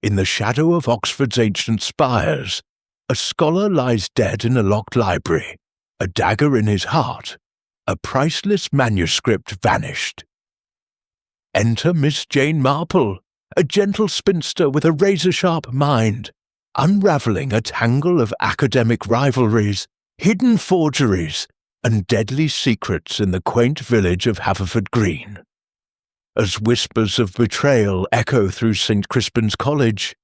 In the shadow of Oxford's ancient spires, a scholar lies dead in a locked library, a dagger in his heart, a priceless manuscript vanished. Enter Miss Jane Marple, a gentle spinster with a razor-sharp mind, unravelling a tangle of academic rivalries, hidden forgeries, and deadly secrets in the quaint village of Haverford Green. As whispers of betrayal echo through St. Crispin's College,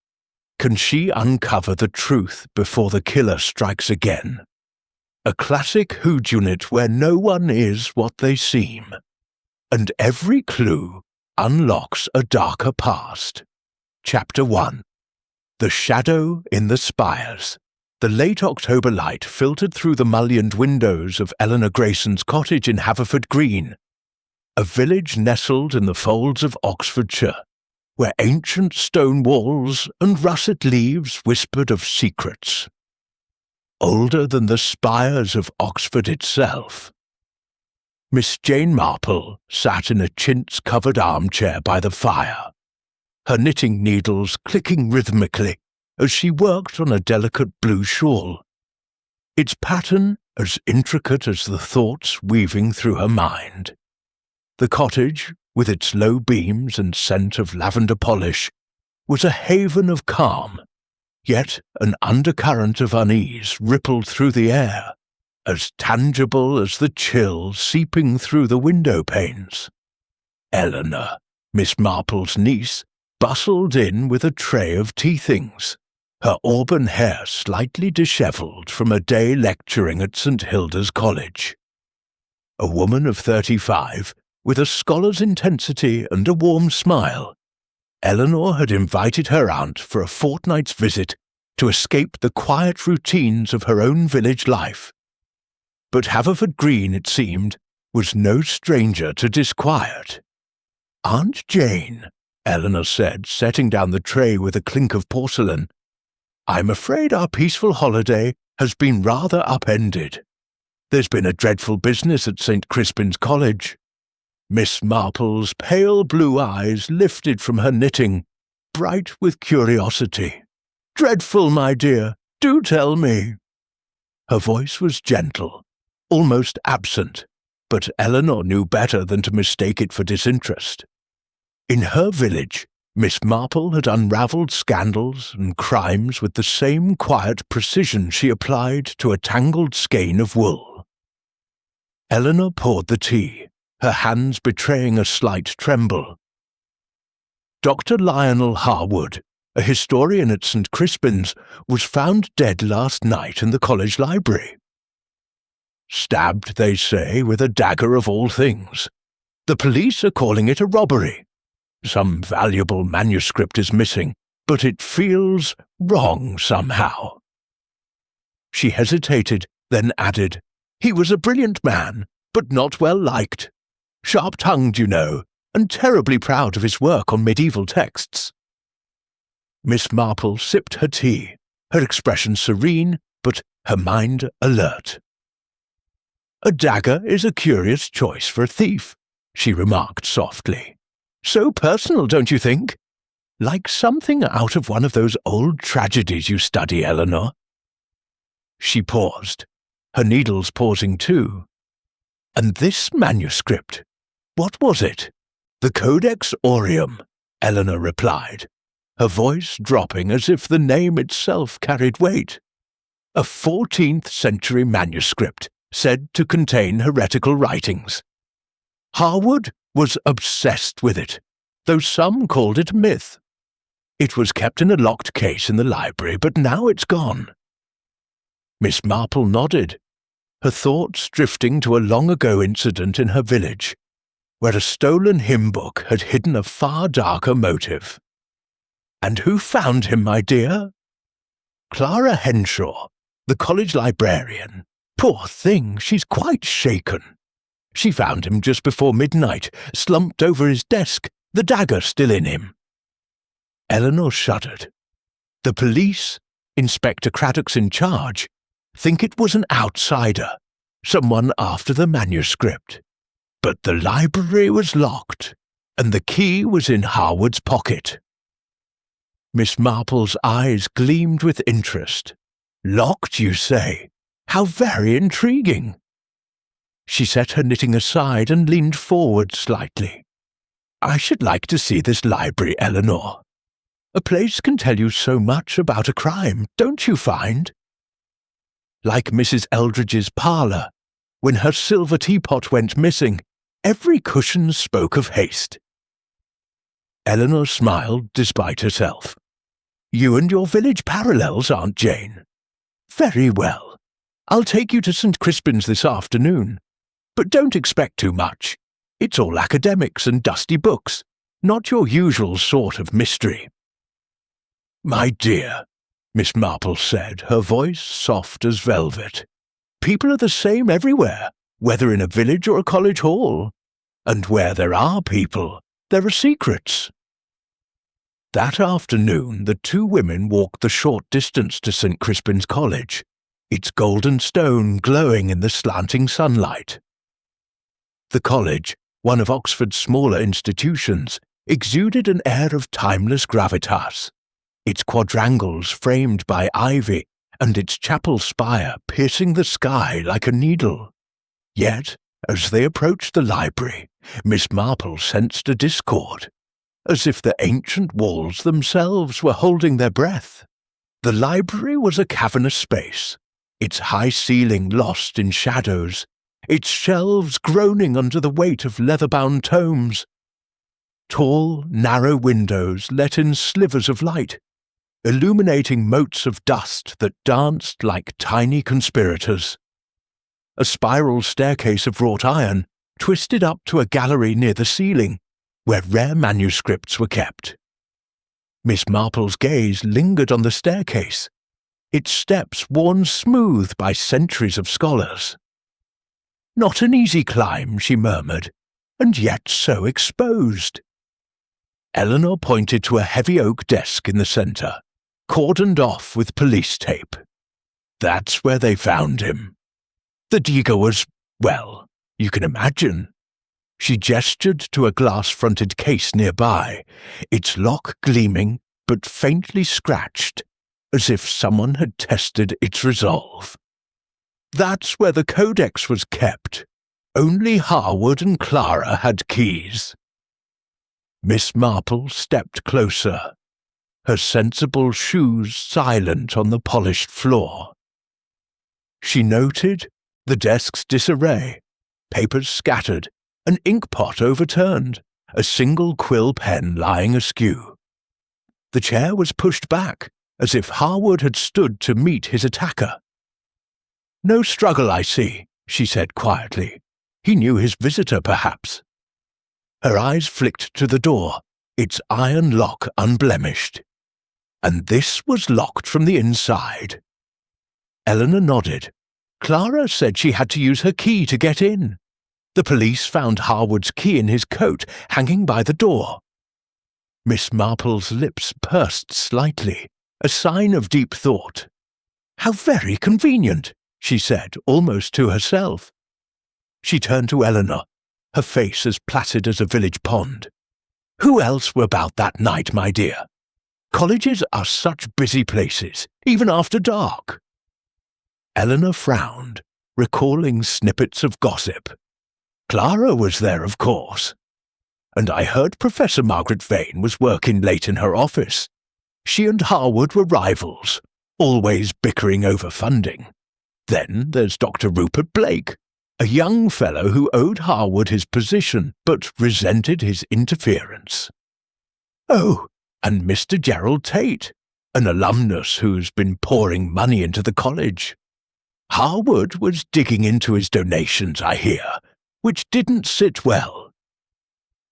can she uncover the truth before the killer strikes again? A classic whodunit where no one is what they seem, and every clue unlocks a darker past. Chapter 1. The Shadow in the Spires. The late October light filtered through the mullioned windows of Eleanor Grayson's cottage in Haverford Green, a village nestled in the folds of Oxfordshire, where ancient stone walls and russet leaves whispered of secrets. Older than the spires of Oxford itself. Miss Jane Marple sat in a chintz-covered armchair by the fire, her knitting needles clicking rhythmically as she worked on a delicate blue shawl, its pattern as intricate as the thoughts weaving through her mind. The cottage, with its low beams and scent of lavender polish, was a haven of calm, yet an undercurrent of unease rippled through the air, as tangible as the chill seeping through the window panes. Eleanor, Miss Marple's niece, bustled in with a tray of tea things, her auburn hair slightly dishevelled from a day lecturing at St. Hilda's College. A woman of 35, with a scholar's intensity and a warm smile, Eleanor had invited her aunt for a fortnight's visit to escape the quiet routines of her own village life. But Haverford Green, it seemed, was no stranger to disquiet. "Aunt Jane," Eleanor said, setting down the tray with a clink of porcelain, "I'm afraid our peaceful holiday has been rather upended. There's been a dreadful business at St. Crispin's College." Miss Marple's pale blue eyes lifted from her knitting, bright with curiosity. "Dreadful, my dear, do tell me." Her voice was gentle, almost absent, but Eleanor knew better than to mistake it for disinterest. In her village, Miss Marple had unravelled scandals and crimes with the same quiet precision she applied to a tangled skein of wool. Eleanor poured the tea, her hands betraying a slight tremble. "Dr. Lionel Harwood, a historian at St. Crispin's, was found dead last night in the college library. Stabbed, they say, with a dagger of all things. The police are calling it a robbery. Some valuable manuscript is missing, but it feels wrong somehow." She hesitated, then added, "He was a brilliant man, but not well liked. Sharp-tongued, you know, and terribly proud of his work on medieval texts." Miss Marple sipped her tea, her expression serene, but her mind alert. "A dagger is a curious choice for a thief," she remarked softly. "So personal, don't you think? Like something out of one of those old tragedies you study, Eleanor." She paused, her needles pausing too. "And this manuscript, what was it?" "The Codex Aureum," Eleanor replied, her voice dropping as if the name itself carried weight. "A 14th century manuscript, said to contain heretical writings. Harwood was obsessed with it, though some called it myth. It was kept in a locked case in the library, but now it's gone." Miss Marple nodded, her thoughts drifting to a long-ago incident in her village, where a stolen hymn book had hidden a far darker motive. "And who found him, my dear?" "Clara Henshaw, the college librarian. Poor thing, she's quite shaken. She found him just before midnight, slumped over his desk, the dagger still in him." Eleanor shuddered. "The police, Inspector Craddock's in charge, think it was an outsider, someone after the manuscript. But the library was locked, and the key was in Harwood's pocket." Miss Marple's eyes gleamed with interest. "Locked, you say? How very intriguing." She set her knitting aside and leaned forward slightly. "I should like to see this library, Eleanor. A place can tell you so much about a crime, don't you find? Like Mrs. Eldridge's parlour, when her silver teapot went missing, every cushion spoke of haste." Eleanor smiled despite herself. "You and your village parallels, Aunt Jane. Very well. I'll take you to St. Crispin's this afternoon. But don't expect too much. It's all academics and dusty books, not your usual sort of mystery." "My dear," Miss Marple said, her voice soft as velvet, "people are the same everywhere, whether in a village or a college hall. And where there are people, there are secrets." That afternoon the two women walked the short distance to St. Crispin's College, its golden stone glowing in the slanting sunlight. The college, one of Oxford's smaller institutions, exuded an air of timeless gravitas, its quadrangles framed by ivy and its chapel spire piercing the sky like a needle. Yet, as they approached the library, Miss Marple sensed a discord, as if the ancient walls themselves were holding their breath. The library was a cavernous space, its high ceiling lost in shadows, its shelves groaning under the weight of leather-bound tomes. Tall, narrow windows let in slivers of light, illuminating motes of dust that danced like tiny conspirators. A spiral staircase of wrought iron twisted up to a gallery near the ceiling, where rare manuscripts were kept. Miss Marple's gaze lingered on the staircase, its steps worn smooth by centuries of scholars. "Not an easy climb," she murmured, "and yet so exposed." Eleanor pointed to a heavy oak desk in the centre, cordoned off with police tape. "That's where they found him. The digger was, well, you can imagine." She gestured to a glass-fronted case nearby, its lock gleaming but faintly scratched, as if someone had tested its resolve. "That's where the codex was kept. Only Harwood and Clara had keys." Miss Marple stepped closer, her sensible shoes silent on the polished floor. She noted the desk's disarray, papers scattered, an inkpot overturned, a single quill pen lying askew. The chair was pushed back, as if Harwood had stood to meet his attacker. "No struggle, I see," she said quietly. He knew his visitor, perhaps. Her eyes flicked to the door, its iron lock unblemished. And this was locked from the inside. Eleanor nodded. Clara said she had to use her key to get in. The police found Harwood's key in his coat, hanging by the door. Miss Marple's lips pursed slightly, a sign of deep thought. "How very convenient," she said, almost to herself. She turned to Eleanor, her face as placid as a village pond. "Who else were about that night, my dear? Colleges are such busy places, even after dark." Eleanor frowned, recalling snippets of gossip. "Clara was there, of course. And I heard Professor Margaret Vane was working late in her office. She and Harwood were rivals, always bickering over funding. Then there's Dr. Rupert Blake, a young fellow who owed Harwood his position but resented his interference. Oh, and Mr. Gerald Tate, an alumnus who's been pouring money into the college. Harwood was digging into his donations, I hear, which didn't sit well."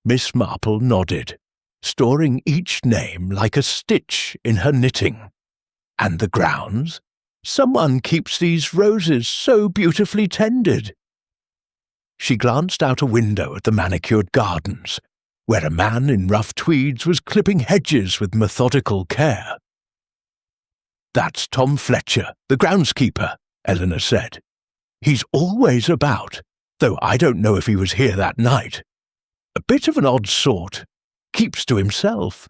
Miss Marple nodded, storing each name like a stitch in her knitting. "And the grounds? Someone keeps these roses so beautifully tended." She glanced out a window at the manicured gardens, where a man in rough tweeds was clipping hedges with methodical care. "That's Tom Fletcher, the groundskeeper," Eleanor said. "He's always about, though I don't know if he was here that night. A bit of an odd sort. Keeps to himself."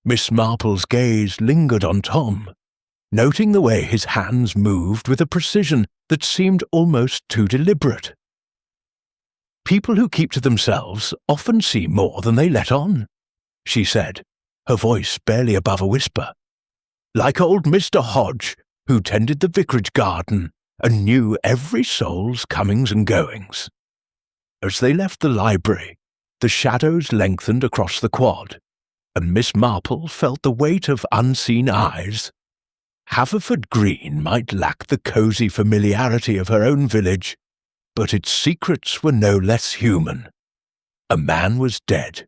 Miss Marple's gaze lingered on Tom, noting the way his hands moved with a precision that seemed almost too deliberate. "People who keep to themselves often see more than they let on," she said, her voice barely above a whisper. "Like old Mr. Hodge, who tended the vicarage garden and knew every soul's comings and goings." As they left the library, the shadows lengthened across the quad, and Miss Marple felt the weight of unseen eyes. Haverford Green might lack the cosy familiarity of her own village, but its secrets were no less human. A man was dead,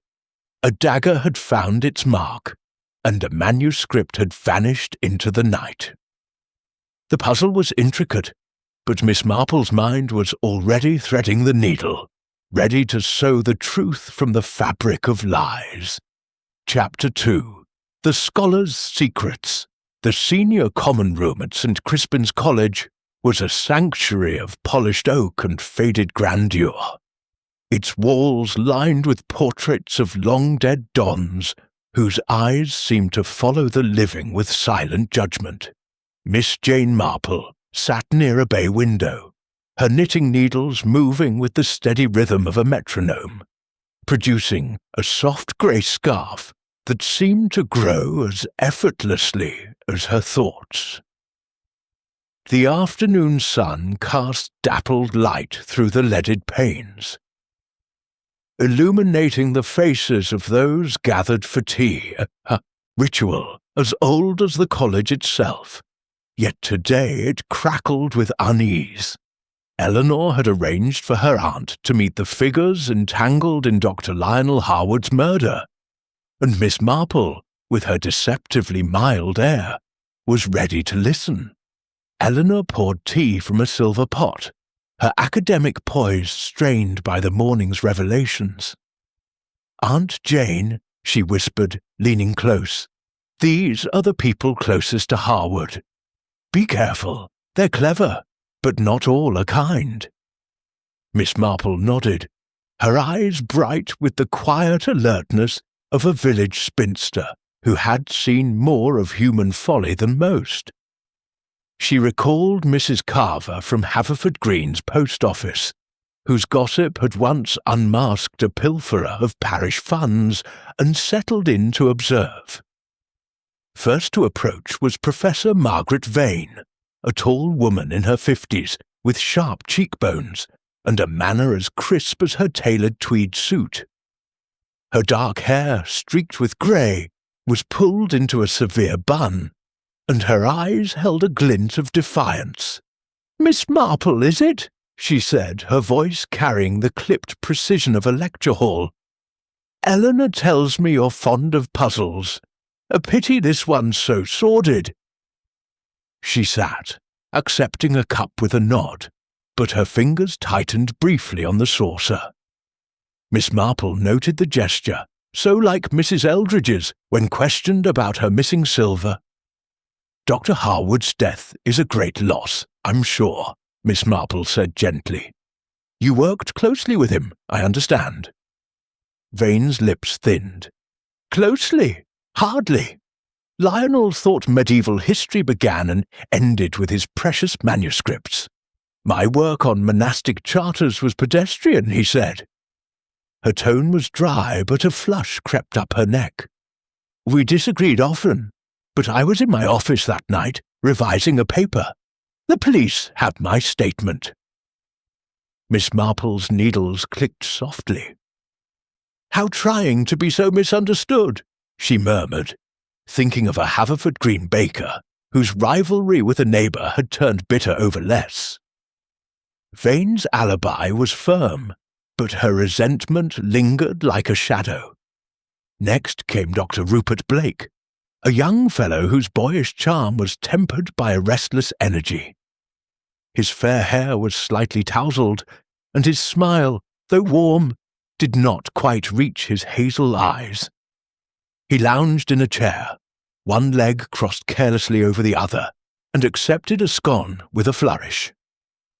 a dagger had found its mark, and a manuscript had vanished into the night. The puzzle was intricate, but Miss Marple's mind was already threading the needle, ready to sew the truth from the fabric of lies. Chapter 2. The Scholar's Secrets. The senior common room at St. Crispin's College was a sanctuary of polished oak and faded grandeur, its walls lined with portraits of long-dead dons whose eyes seemed to follow the living with silent judgment. Miss Jane Marple sat near a bay window, her knitting needles moving with the steady rhythm of a metronome, producing a soft grey scarf that seemed to grow as effortlessly as her thoughts. The afternoon sun cast dappled light through the leaded panes, illuminating the faces of those gathered for tea, a ritual as old as the college itself. Yet today it crackled with unease. Eleanor had arranged for her aunt to meet the figures entangled in Dr. Lionel Harwood's murder, and Miss Marple, with her deceptively mild air, was ready to listen. Eleanor poured tea from a silver pot, her academic poise strained by the morning's revelations. "Aunt Jane," she whispered, leaning close, "these are the people closest to Harwood. Be careful, they're clever, but not all are kind." Miss Marple nodded, her eyes bright with the quiet alertness of a village spinster who had seen more of human folly than most. She recalled Mrs. Carver from Haverford Green's post office, whose gossip had once unmasked a pilferer of parish funds and settled in to observe. First to approach was Professor Margaret Vane, a tall woman in her 50s with sharp cheekbones and a manner as crisp as her tailored tweed suit. Her dark hair, streaked with grey, was pulled into a severe bun, and her eyes held a glint of defiance. "Miss Marple, is it?" she said, her voice carrying the clipped precision of a lecture hall. "Eleanor tells me you're fond of puzzles. A pity this one's so sordid." She sat, accepting a cup with a nod, but her fingers tightened briefly on the saucer. Miss Marple noted the gesture, so like Mrs. Eldridge's when questioned about her missing silver. "Dr. Harwood's death is a great loss, I'm sure," Miss Marple said gently. "You worked closely with him, I understand." Vane's lips thinned. "Closely? Hardly. Lionel thought medieval history began and ended with his precious manuscripts. My work on monastic charters was pedestrian, he said." Her tone was dry, but a flush crept up her neck. "We disagreed often, but I was in my office that night, revising a paper. The police have my statement." Miss Marple's needles clicked softly. "How trying to be so misunderstood," she murmured, thinking of a Haverford Green baker whose rivalry with a neighbour had turned bitter over less. Vane's alibi was firm, but her resentment lingered like a shadow. Next came Dr. Rupert Blake, a young fellow whose boyish charm was tempered by a restless energy. His fair hair was slightly tousled, and his smile, though warm, did not quite reach his hazel eyes. He lounged in a chair, one leg crossed carelessly over the other, and accepted a scone with a flourish.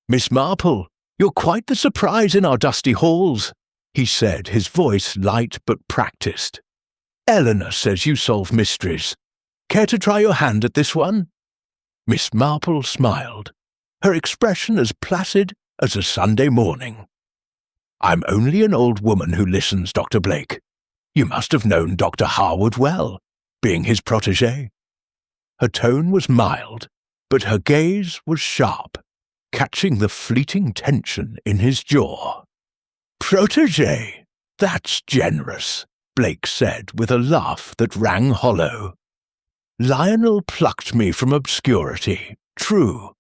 "Miss Marple, you're quite the surprise in our dusty halls," he said, his voice light but practised. Eleanor says you solve mysteries. Care to try your hand at this one?" Miss Marple smiled, her expression as placid as a Sunday morning. "I'm only an old woman who listens, Dr. Blake. You must have known Dr. Harwood well, being his protégé." Her tone was mild, but her gaze was sharp, catching the fleeting tension in his jaw. "Protégé? That's generous," Blake said with a laugh that rang hollow. "Lionel plucked me from obscurity, true,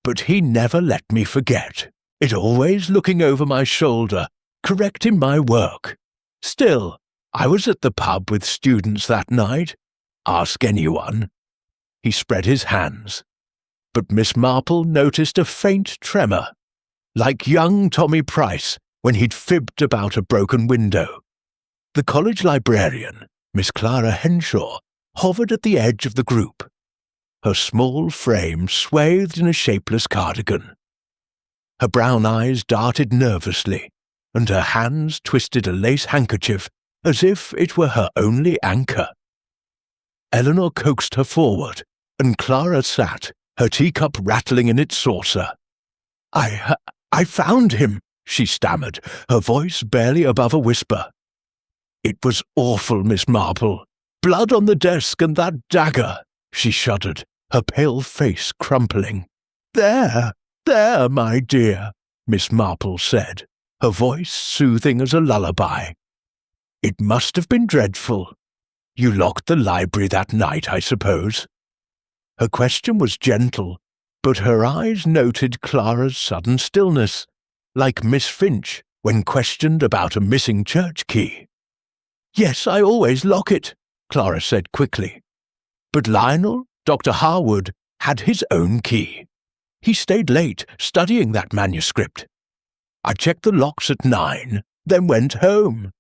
but he never let me forget, it always looking over my shoulder, correcting my work. Still, I was at the pub with students that night. Ask anyone." He spread his hands, but Miss Marple noticed a faint tremor, like young Tommy Price when he'd fibbed about a broken window. The college librarian, Miss Clara Henshaw, hovered at the edge of the group, her small frame swathed in a shapeless cardigan. Her brown eyes darted nervously, and her hands twisted a lace handkerchief as if it were her only anchor. Eleanor coaxed her forward, and Clara sat, her teacup rattling in its saucer. I found him," she stammered, her voice barely above a whisper. "It was awful, Miss Marple. Blood on the desk and that dagger," she shuddered, her pale face crumpling. There, my dear," Miss Marple said, her voice soothing as a lullaby. "It must have been dreadful. You locked the library that night, I suppose?" Her question was gentle, but her eyes noted Clara's sudden stillness, like Miss Finch when questioned about a missing church key. "Yes, I always lock it," Clara said quickly. "But Lionel, Dr. Harwood, had his own key. He stayed late studying that manuscript. I checked the locks at 9, then went home.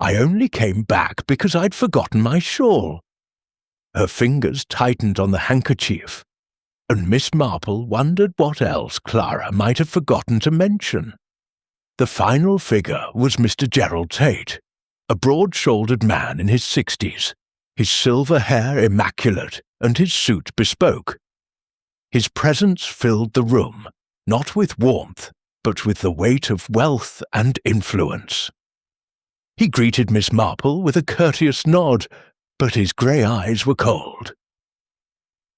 I only came back because I'd forgotten my shawl." Her fingers tightened on the handkerchief, and Miss Marple wondered what else Clara might have forgotten to mention. The final figure was Mr. Gerald Tate, a broad-shouldered man in his 60s, his silver hair immaculate and his suit bespoke. His presence filled the room, not with warmth, but with the weight of wealth and influence. He greeted Miss Marple with a courteous nod, but his grey eyes were cold.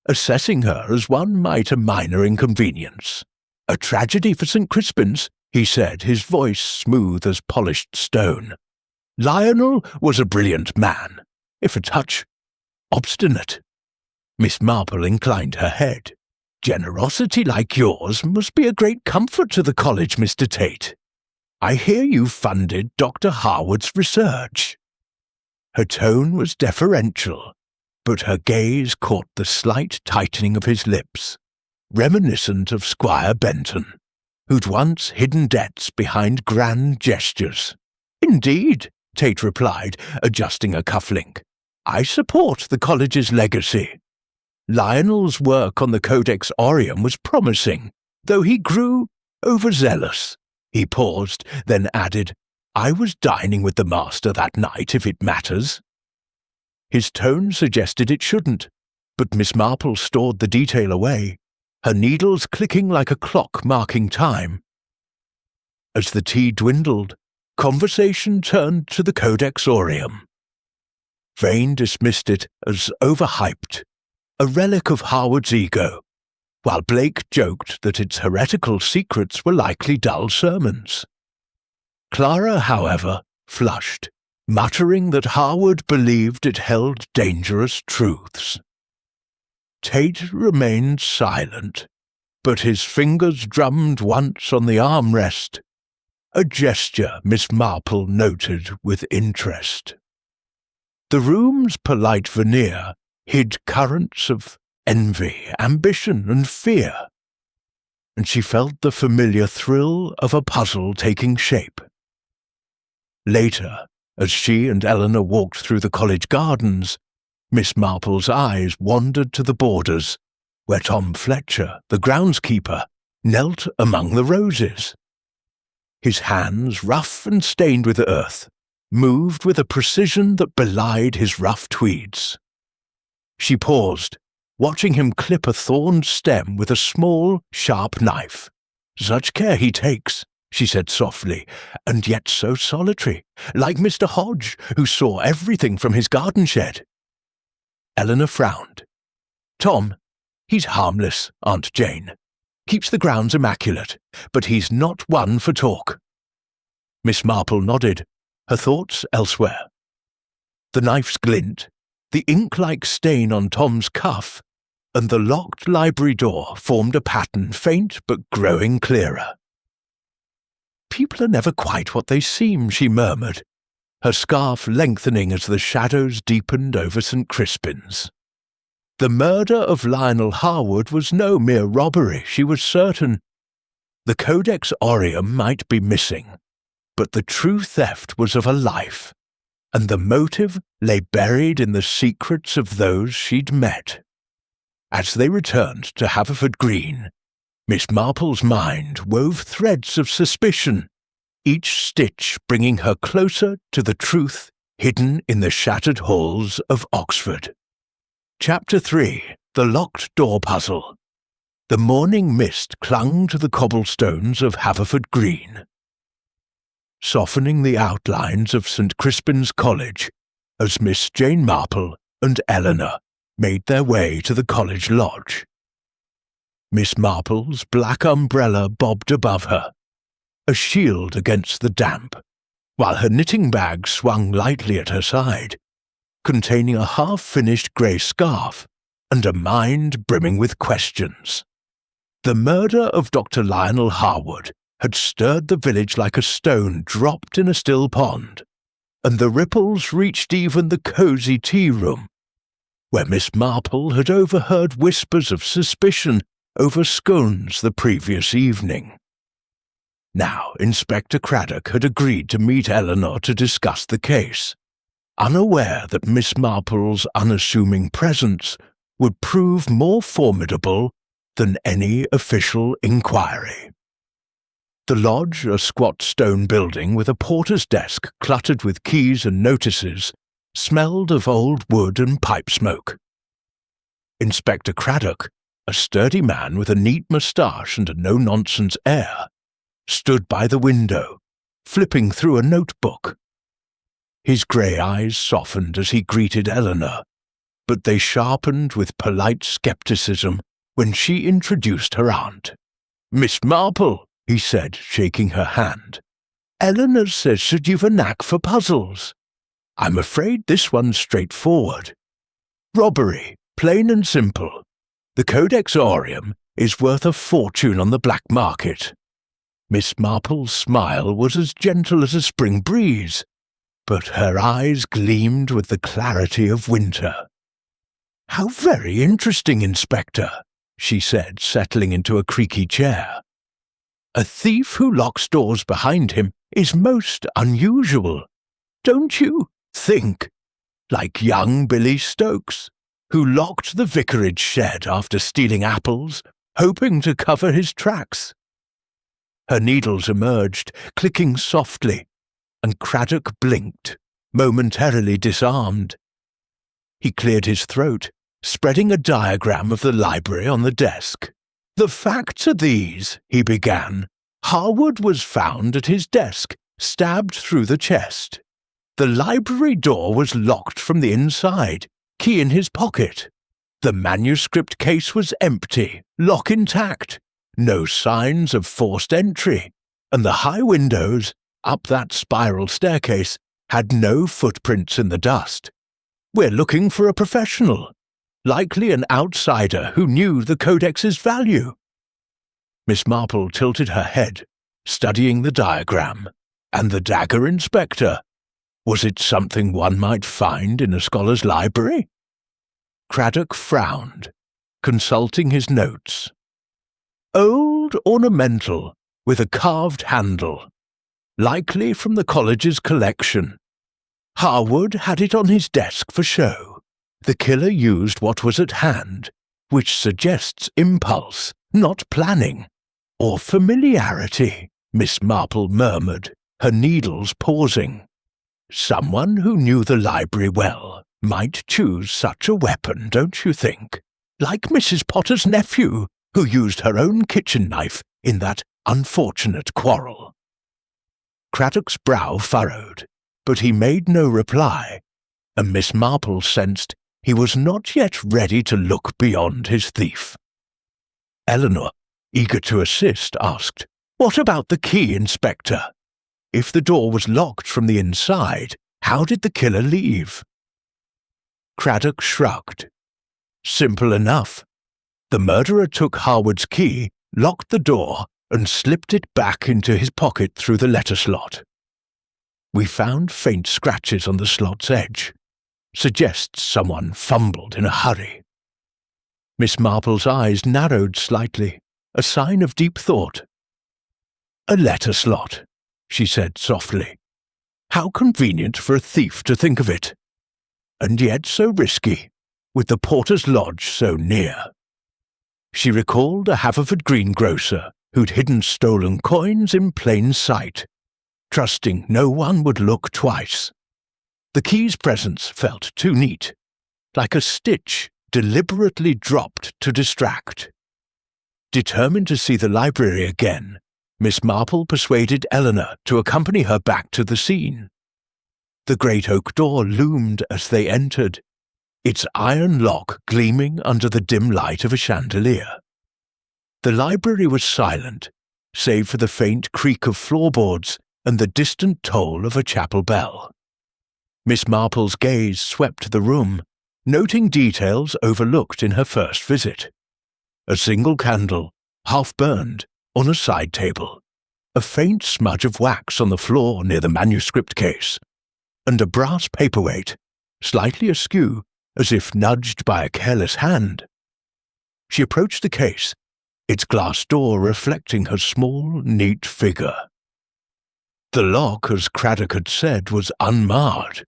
Assessing her as one might a minor inconvenience. "A tragedy for St. Crispin's," he said, his voice smooth as polished stone. "Lionel was a brilliant man, if a touch obstinate." Miss Marple inclined her head. "Generosity like yours must be a great comfort to the college, Mr. Tate. I hear you funded Dr. Harwood's research." Her tone was deferential, but her gaze caught the slight tightening of his lips, reminiscent of Squire Benton, who'd once hidden debts behind grand gestures. "Indeed," Tate replied, adjusting a cufflink. "I support the college's legacy. Lionel's work on the Codex Aureum was promising, though he grew overzealous." He paused, then added, "I was dining with the master that night, if it matters." His tone suggested it shouldn't, but Miss Marple stored the detail away, her needles clicking like a clock marking time. As the tea dwindled, conversation turned to the Codex Aureum. Vane dismissed it as overhyped, a relic of Harwood's ego, while Blake joked that its heretical secrets were likely dull sermons. Clara, however, flushed, muttering that Harwood believed it held dangerous truths. Tate remained silent, but his fingers drummed once on the armrest, a gesture Miss Marple noted with interest. The room's polite veneer hid currents of envy, ambition, and fear, and she felt the familiar thrill of a puzzle taking shape. Later, as she and Eleanor walked through the college gardens, Miss Marple's eyes wandered to the borders, where Tom Fletcher, the groundskeeper, knelt among the roses. His hands rough and stained with earth, moved with a precision that belied his rough tweeds. She paused, watching him clip a thorned stem with a small, sharp knife. "Such care he takes," she said softly, "and yet so solitary, like Mr. Hodge, who saw everything from his garden shed." Eleanor frowned. "Tom, he's harmless, Aunt Jane. Keeps the grounds immaculate, but he's not one for talk." Miss Marple nodded, her thoughts elsewhere. The knife's glint, the ink-like stain on Tom's cuff, and the locked library door formed a pattern faint but growing clearer. "People are never quite what they seem," she murmured, her scarf lengthening as the shadows deepened over St. Crispin's. The murder of Lionel Harwood was no mere robbery, she was certain. The Codex Aureum might be missing, but the true theft was of a life, and the motive lay buried in the secrets of those she'd met. As they returned to Haverford-Green, Miss Marple's mind wove threads of suspicion, each stitch bringing her closer to the truth hidden in the shattered halls of Oxford. Chapter 3. The Locked Door Puzzle. The morning mist clung to the cobblestones of Haverford-Green, softening the outlines of St. Crispin's College as Miss Jane Marple and Eleanor made their way to the college lodge. Miss Marple's black umbrella bobbed above her, a shield against the damp, while her knitting bag swung lightly at her side, containing a half-finished grey scarf and a mind brimming with questions. The murder of Dr. Lionel Harwood had stirred the village like a stone dropped in a still pond, and the ripples reached even the cosy tea-room, where Miss Marple had overheard whispers of suspicion over scones the previous evening. Now Inspector Craddock had agreed to meet Eleanor to discuss the case, unaware that Miss Marple's unassuming presence would prove more formidable than any official inquiry. The lodge, a squat stone building with a porter's desk cluttered with keys and notices, smelled of old wood and pipe smoke. Inspector Craddock, a sturdy man with a neat moustache and a no-nonsense air, stood by the window, flipping through a notebook. His grey eyes softened as he greeted Eleanor, but they sharpened with polite scepticism when she introduced her aunt. "Miss Marple," he said, shaking her hand. "Eleanor says that you've a knack for puzzles. I'm afraid this one's straightforward. Robbery, plain and simple. The Codex Aureum is worth a fortune on the black market." Miss Marple's smile was as gentle as a spring breeze, but her eyes gleamed with the clarity of winter. "How very interesting, Inspector," she said, settling into a creaky chair. "A thief who locks doors behind him is most unusual. Don't you think? Like young Billy Stokes, who locked the vicarage shed after stealing apples, hoping to cover his tracks." Her needles emerged, clicking softly, and Craddock blinked, momentarily disarmed. He cleared his throat, spreading a diagram of the library on the desk. "The facts are these," he began. "Harwood was found at his desk, stabbed through the chest. The library door was locked from the inside, key in his pocket. The manuscript case was empty, lock intact, no signs of forced entry, and the high windows, up that spiral staircase, had no footprints in the dust. We're looking for a professional, likely an outsider who knew the Codex's value." Miss Marple tilted her head, studying the diagram. "And the dagger, Inspector? Was it something one might find in a scholar's library?" Craddock frowned, consulting his notes. "Old ornamental, with a carved handle. Likely from the college's collection. Harwood had it on his desk for show. The killer used what was at hand, which suggests impulse, not planning. Or familiarity," Miss Marple murmured, her needles pausing. Someone who knew the library well might choose such a weapon, don't you think? Like Mrs. Potter's nephew, who used her own kitchen knife in that unfortunate quarrel. Craddock's brow furrowed, but he made no reply, and Miss Marple sensed he was not yet ready to look beyond his thief. Eleanor, eager to assist, asked, "What about the key, Inspector? If the door was locked from the inside, how did the killer leave?" Craddock shrugged. "Simple enough. The murderer took Harwood's key, locked the door, and slipped it back into his pocket through the letter slot. We found faint scratches on the slot's edge. Suggests someone fumbled in a hurry." Miss Marple's eyes narrowed slightly, a sign of deep thought. "A letter slot," she said softly. "How convenient for a thief to think of it. And yet so risky, with the Porter's Lodge so near." She recalled a Haverford greengrocer who'd hidden stolen coins in plain sight, trusting no one would look twice. The key's presence felt too neat, like a stitch deliberately dropped to distract. Determined to see the library again, Miss Marple persuaded Eleanor to accompany her back to the scene. The great oak door loomed as they entered, its iron lock gleaming under the dim light of a chandelier. The library was silent, save for the faint creak of floorboards and the distant toll of a chapel bell. Miss Marple's gaze swept the room, noting details overlooked in her first visit. A single candle, half-burned, on a side table, a faint smudge of wax on the floor near the manuscript case, and a brass paperweight, slightly askew, as if nudged by a careless hand. She approached the case, its glass door reflecting her small, neat figure. The lock, as Craddock had said, was unmarred,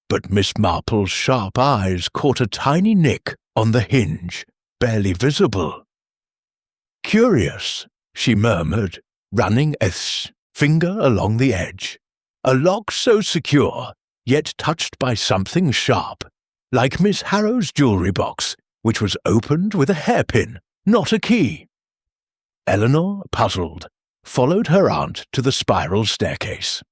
but Miss Marple's sharp eyes caught a tiny nick on the hinge, barely visible. "Curious," she murmured, running a finger along the edge. "A lock so secure, yet touched by something sharp, like Miss Harrow's jewellery box, which was opened with a hairpin, not a key." Eleanor, puzzled, followed her aunt to the spiral staircase.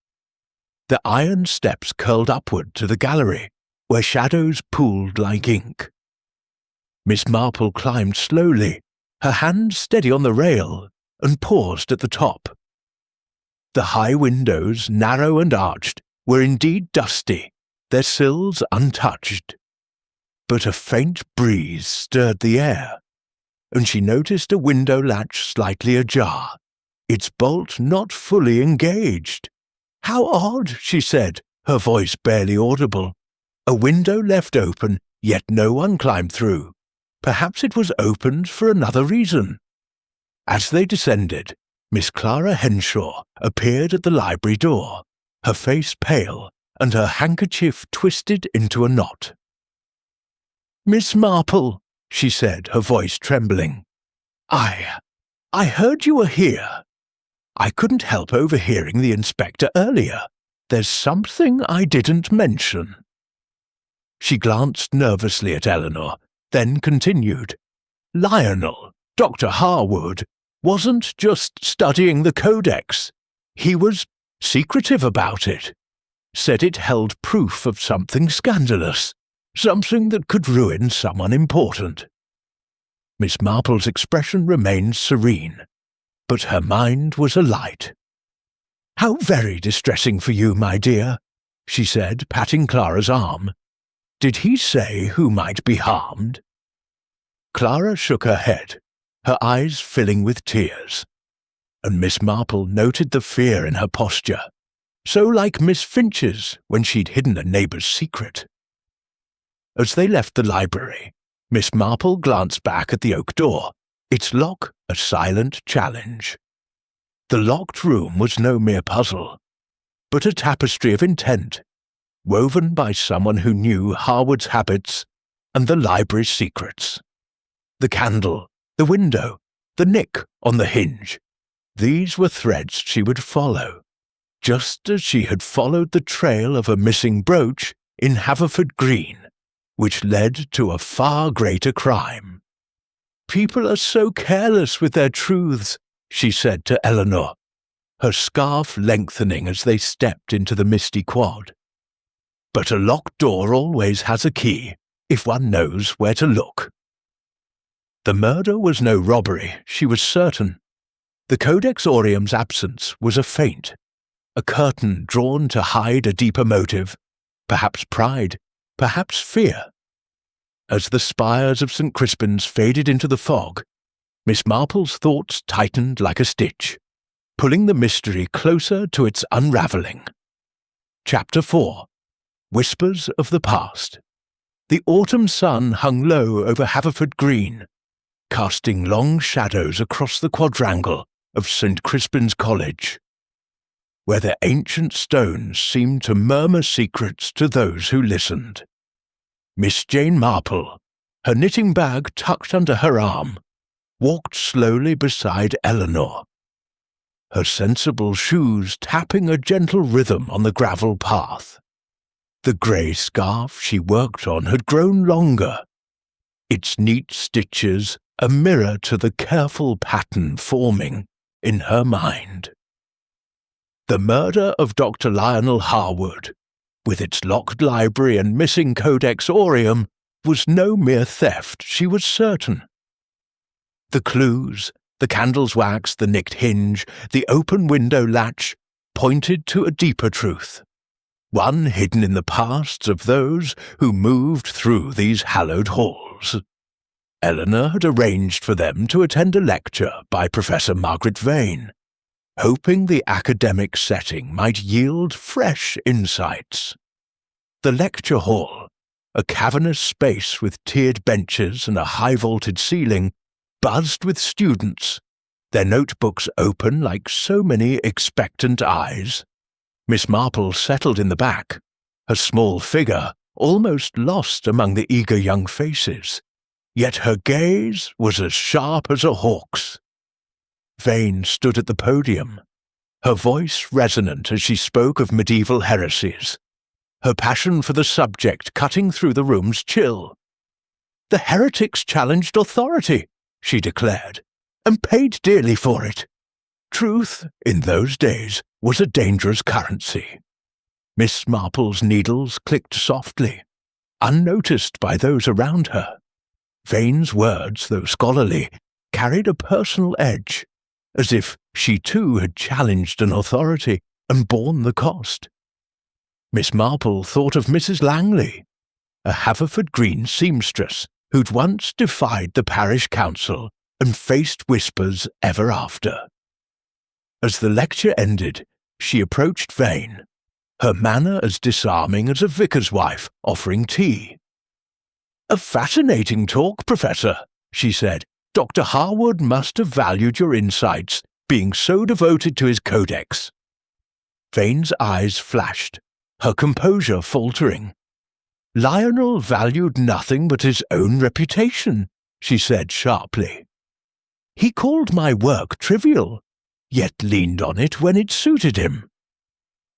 The iron steps curled upward to the gallery, where shadows pooled like ink. Miss Marple climbed slowly, her hand steady on the rail, and paused at the top. The high windows, narrow and arched, were indeed dusty, their sills untouched. But a faint breeze stirred the air, and she noticed a window latch slightly ajar, its bolt not fully engaged. "How odd," she said, her voice barely audible. "A window left open, yet no one climbed through. Perhaps it was opened for another reason." As they descended, Miss Clara Henshaw appeared at the library door, her face pale and her handkerchief twisted into a knot. "Miss Marple," she said, her voice trembling, I heard you were here. I couldn't help overhearing the inspector earlier. There's something I didn't mention." She glanced nervously at Eleanor, then continued. "Lionel, Dr. Harwood, wasn't just studying the codex. He was secretive about it. Said it held proof of something scandalous, something that could ruin someone important." Miss Marple's expression remained serene, but her mind was alight. "How very distressing for you, my dear," she said, patting Clara's arm. "Did he say who might be harmed?" Clara shook her head, her eyes filling with tears, and Miss Marple noted the fear in her posture, so like Miss Finch's when she'd hidden a neighbour's secret. As they left the library, Miss Marple glanced back at the oak door, its lock a silent challenge. The locked room was no mere puzzle, but a tapestry of intent, woven by someone who knew Harwood's habits and the library's secrets. The candle, the window, the nick on the hinge, these were threads she would follow, just as she had followed the trail of a missing brooch in Haverford Green, which led to a far greater crime. "People are so careless with their truths," she said to Eleanor, her scarf lengthening as they stepped into the misty quad. "But a locked door always has a key, if one knows where to look." The murder was no robbery, she was certain. The Codex Aureum's absence was a feint, a curtain drawn to hide a deeper motive, perhaps pride, perhaps fear. As the spires of St. Crispin's faded into the fog, Miss Marple's thoughts tightened like a stitch, pulling the mystery closer to its unravelling. Chapter 4. Whispers of the Past. The autumn sun hung low over Haverford Green, casting long shadows across the quadrangle of St. Crispin's College, where the ancient stones seemed to murmur secrets to those who listened. Miss Jane Marple, her knitting bag tucked under her arm, walked slowly beside Eleanor, her sensible shoes tapping a gentle rhythm on the gravel path. The grey scarf she worked on had grown longer, its neat stitches a mirror to the careful pattern forming in her mind. The murder of Dr. Lionel Harwood, with its locked library and missing Codex Aureum, was no mere theft, she was certain. The clues, the candle's wax, the nicked hinge, the open window latch, pointed to a deeper truth, one hidden in the pasts of those who moved through these hallowed halls. Eleanor had arranged for them to attend a lecture by Professor Margaret Vane, hoping the academic setting might yield fresh insights. The lecture hall, a cavernous space with tiered benches and a high-vaulted ceiling, buzzed with students, their notebooks open like so many expectant eyes. Miss Marple settled in the back, her small figure almost lost among the eager young faces, yet her gaze was as sharp as a hawk's. Vane stood at the podium, her voice resonant as she spoke of medieval heresies, her passion for the subject cutting through the room's chill. "The heretics challenged authority," she declared, "and paid dearly for it." Truth, in those days, was a dangerous currency. Miss Marple's needles clicked softly, unnoticed by those around her. Vane's words, though scholarly, carried a personal edge, as if she too had challenged an authority and borne the cost. Miss Marple thought of Mrs. Langley, a Haverford Green seamstress who'd once defied the parish council and faced whispers ever after. As the lecture ended, she approached Vane, her manner as disarming as a vicar's wife offering tea. "A fascinating talk, Professor," she said. "Dr. Harwood must have valued your insights, being so devoted to his codex." Vane's eyes flashed, her composure faltering. "Lionel valued nothing but his own reputation," she said sharply. "He called my work trivial, yet leaned on it when it suited him.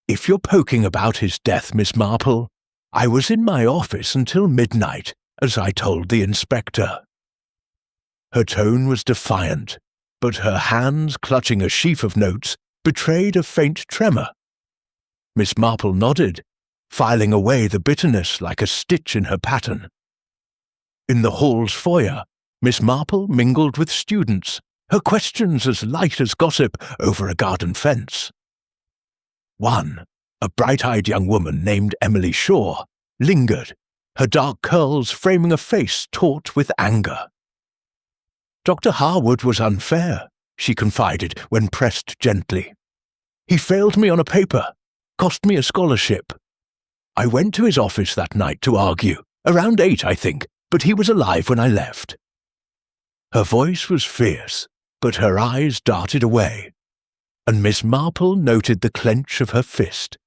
If you're poking about his death, Miss Marple, I was in my office until midnight, as I told the inspector." Her tone was defiant, but her hands clutching a sheaf of notes betrayed a faint tremor. Miss Marple nodded, filing away the bitterness like a stitch in her pattern. In the hall's foyer, Miss Marple mingled with students, her questions as light as gossip over a garden fence. One, a bright-eyed young woman named Emily Shaw, lingered, her dark curls framing a face taut with anger. "Dr. Harwood was unfair," she confided when pressed gently. "He failed me on a paper, cost me a scholarship. I went to his office that night to argue, around 8, I think, but he was alive when I left." Her voice was fierce, but her eyes darted away, and Miss Marple noted the clench of her fist,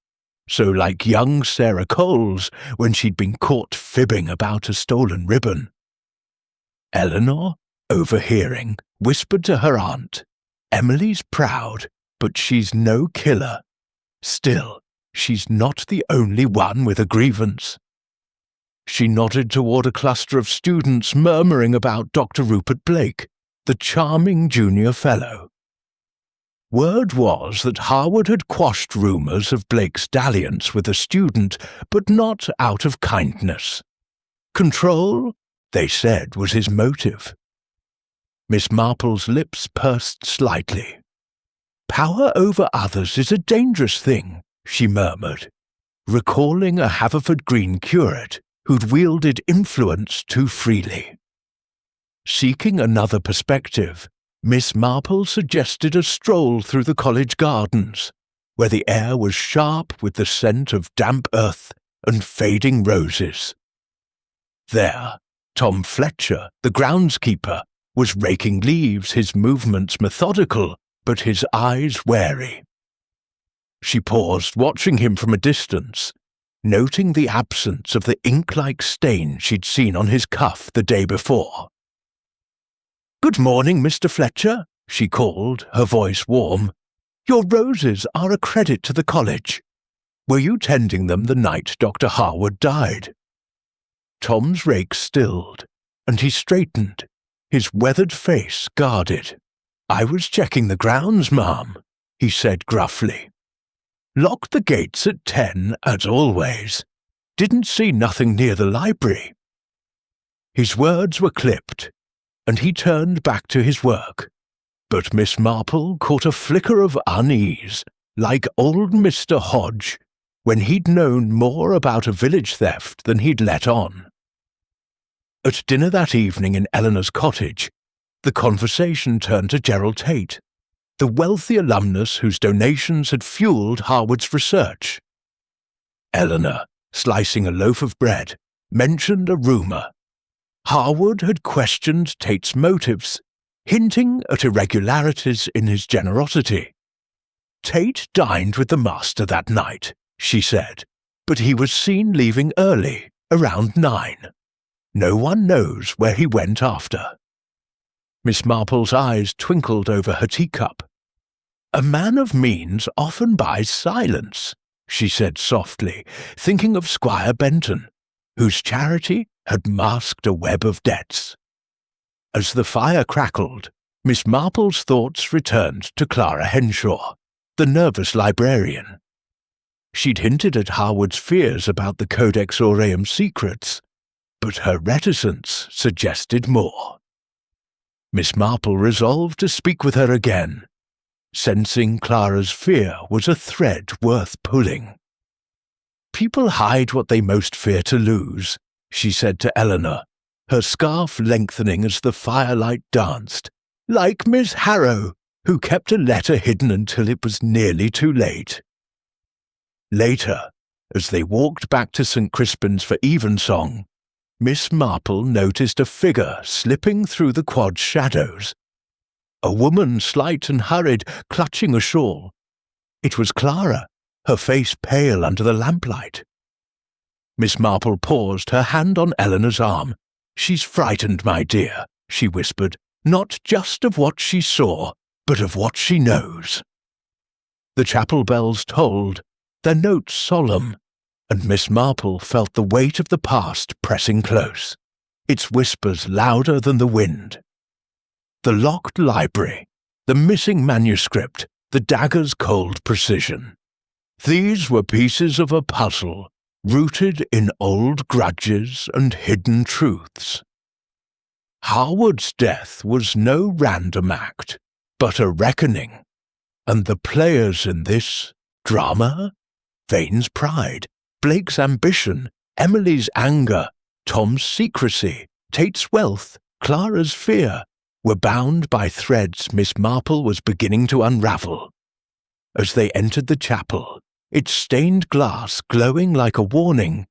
so like young Sarah Cole's when she'd been caught fibbing about a stolen ribbon. Eleanor, overhearing, whispered to her aunt, "Emily's proud, but she's no killer. Still, she's not the only one with a grievance. She nodded toward a cluster of students murmuring about Dr. Rupert Blake, the charming junior fellow. Word was that Harwood had quashed rumours of Blake's dalliance with a student, but not out of kindness. Control, they said, was his motive. Miss Marple's lips pursed slightly. "Power over others is a dangerous thing," she murmured, recalling a Haverford Green curate who'd wielded influence too freely. Seeking another perspective, Miss Marple suggested a stroll through the college gardens, where the air was sharp with the scent of damp earth and fading roses. There, Tom Fletcher, the groundskeeper, was raking leaves, his movements methodical, but his eyes wary. She paused, watching him from a distance, noting the absence of the ink-like stain she'd seen on his cuff the day before. "Good morning, Mr. Fletcher," she called, her voice warm. "Your roses are a credit to the college. Were you tending them the night Dr. Harwood died?" Tom's rake stilled, and he straightened, his weathered face guarded. "I was checking the grounds, ma'am," he said gruffly. "Locked the gates at 10, as always. Didn't see nothing near the library." His words were clipped, and he turned back to his work. But Miss Marple caught a flicker of unease, like old Mr. Hodge, when he'd known more about a village theft than he'd let on. At dinner that evening in Eleanor's cottage, the conversation turned to Gerald Tate, the wealthy alumnus whose donations had fueled Harwood's research. Eleanor, slicing a loaf of bread, mentioned a rumour. Harwood had questioned Tate's motives, hinting at irregularities in his generosity. "Tate dined with the master that night," she said, "but he was seen leaving early, around 9. No one knows where he went after." Miss Marple's eyes twinkled over her teacup. "A man of means often buys silence," she said softly, thinking of Squire Benton, whose charity had masked a web of debts. As the fire crackled, Miss Marple's thoughts returned to Clara Henshaw, the nervous librarian. She'd hinted at Harwood's fears about the Codex Aureum secrets, but her reticence suggested more. Miss Marple resolved to speak with her again, sensing Clara's fear was a thread worth pulling. "People hide what they most fear to lose," she said to Eleanor, her scarf lengthening as the firelight danced, like Miss Harrow, who kept a letter hidden until it was nearly too late. Later, as they walked back to St. Crispin's for evensong, Miss Marple noticed a figure slipping through the quad's shadows. A woman, slight and hurried, clutching a shawl. It was Clara, her face pale under the lamplight. Miss Marple paused, her hand on Eleanor's arm. "She's frightened, my dear," she whispered, "not just of what she saw, but of what she knows." The chapel bells tolled, their notes solemn, and Miss Marple felt the weight of the past pressing close, its whispers louder than the wind. The locked library, the missing manuscript, the dagger's cold precision. These were pieces of a puzzle, rooted in old grudges and hidden truths. Harwood's death was no random act, but a reckoning, and the players in this drama, Vane's pride, Blake's ambition, Emily's anger, Tom's secrecy, Tate's wealth, Clara's fear, were bound by threads Miss Marple was beginning to unravel. As they entered the chapel, its stained glass glowing like a warning,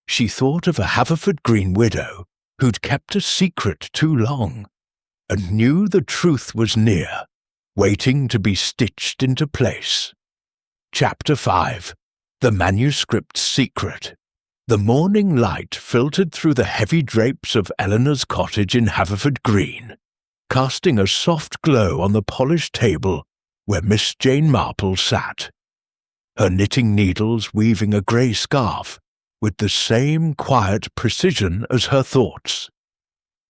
she thought of a Haverford Green widow who'd kept a secret too long, and knew the truth was near, waiting to be stitched into place. Chapter 5. The Manuscript's Secret. The morning light filtered through the heavy drapes of Eleanor's cottage in Haverford Green, casting a soft glow on the polished table where Miss Jane Marple sat. her knitting needles weaving a grey scarf with the same quiet precision as her thoughts.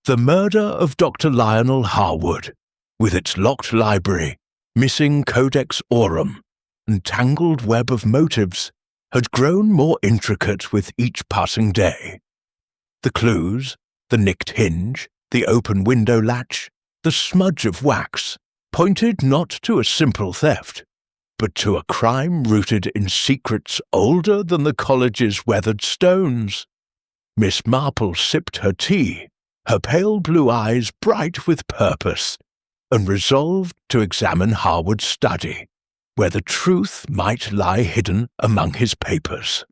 The murder of Dr. Lionel Harwood, with its locked library, missing Codex Aurum, and tangled web of motives, had grown more intricate with each passing day. The clues, the nicked hinge, the open window latch, the smudge of wax, pointed not to a simple theft, but to a crime rooted in secrets older than the college's weathered stones. Miss Marple sipped her tea, her pale blue eyes bright with purpose, and resolved to examine Harwood's study, where the truth might lie hidden among his papers.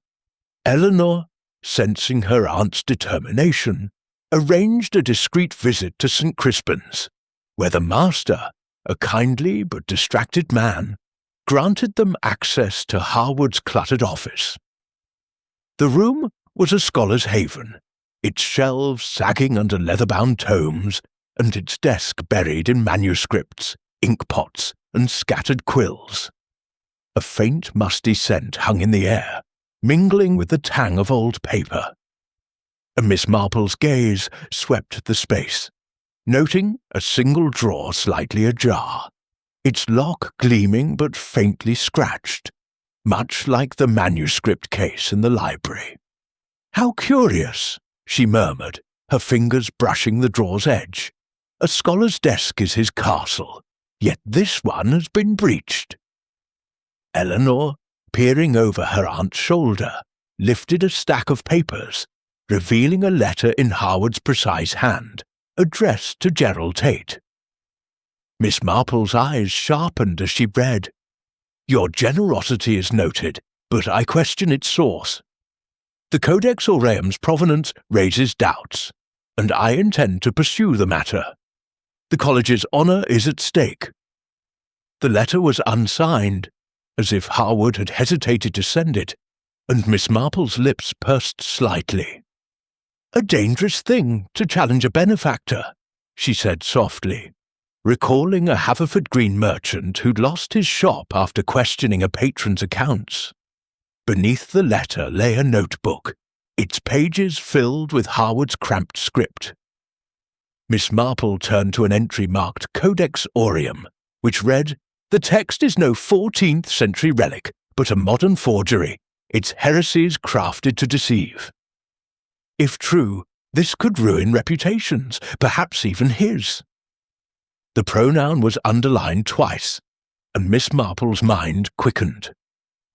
Eleanor, sensing her aunt's determination, arranged a discreet visit to St. Crispin's, where the master, a kindly but distracted man, granted them access to Harwood's cluttered office. The room was a scholar's haven, its shelves sagging under leather-bound tomes, and its desk buried in manuscripts, inkpots, and scattered quills. A faint musty scent hung in the air, mingling with the tang of old paper. And Miss Marple's gaze swept the space, noting a single drawer slightly ajar, its lock gleaming but faintly scratched, much like the manuscript case in the library. "How curious," she murmured, her fingers brushing the drawer's edge. "A scholar's desk is his castle, yet this one has been breached." Eleanor, peering over her aunt's shoulder, lifted a stack of papers, revealing a letter in Harwood's precise hand, addressed to Gerald Tate. Miss Marple's eyes sharpened as she read, "Your generosity is noted, but I question its source. The Codex Aureum's provenance raises doubts, and I intend to pursue the matter. The college's honour is at stake." The letter was unsigned, as if Harwood had hesitated to send it, and Miss Marple's lips pursed slightly. "A dangerous thing to challenge a benefactor," she said softly, recalling a Haverford-Green merchant who'd lost his shop after questioning a patron's accounts. Beneath the letter lay a notebook, its pages filled with Harwood's cramped script. Miss Marple turned to an entry marked Codex Aureum, which read, "The text is no 14th century relic, but a modern forgery, its heresies crafted to deceive. If true, this could ruin reputations, perhaps even his." The pronoun was underlined twice, and Miss Marple's mind quickened.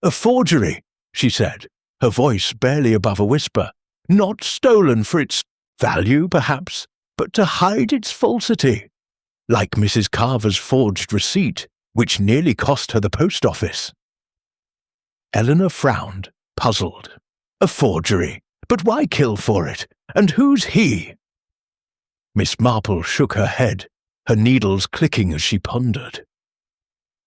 "A forgery," she said, her voice barely above a whisper, "not stolen for its value, perhaps, but to hide its falsity, like Mrs. Carver's forged receipt, which nearly cost her the post office." Eleanor frowned, puzzled. "A forgery? But why kill for it? And who's he?" Miss Marple shook her head, her needles clicking as she pondered.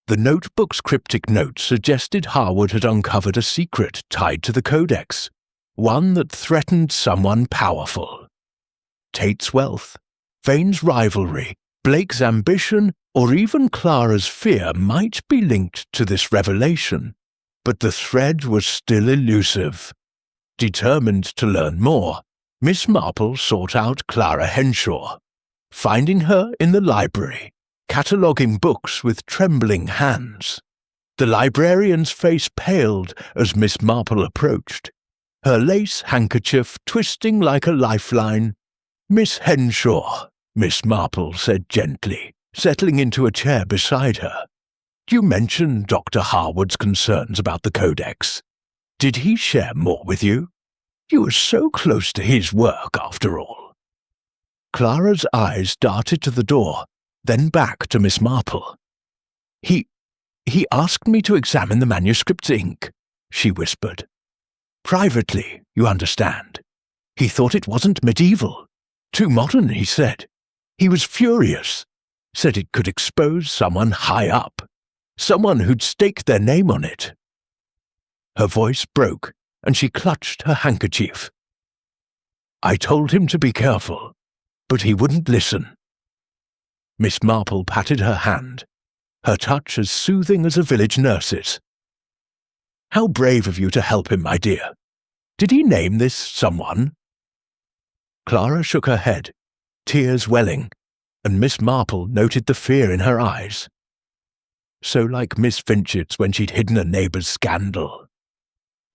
The notebook's cryptic note suggested Harwood had uncovered a secret tied to the Codex, one that threatened someone powerful. Tate's wealth, Vane's rivalry, Blake's ambition, or even Clara's fear might be linked to this revelation, but the thread was still elusive. Determined to learn more, Miss Marple sought out Clara Henshaw, finding her in the library, cataloguing books with trembling hands. The librarian's face paled as Miss Marple approached, her lace handkerchief twisting like a lifeline. "Miss Henshaw," Miss Marple said gently, settling into a chair beside her. "You mentioned Dr. Harwood's concerns about the Codex. Did he share more with you? You were so close to his work, after all." Clara's eyes darted to the door, then back to Miss Marple. He asked me to examine the manuscript's ink," she whispered. "Privately, you understand. He thought it wasn't medieval. Too modern, he said. He was furious. Said it could expose someone high up. Someone who'd staked their name on it." Her voice broke, and she clutched her handkerchief. "I told him to be careful, but he wouldn't listen." Miss Marple patted her hand, her touch as soothing as a village nurse's. How brave of you to help him, my dear. Did he name this someone?" Clara shook her head, tears welling, and Miss Marple noted the fear in her eyes. So like Miss Finchett's when she'd hidden a neighbour's scandal.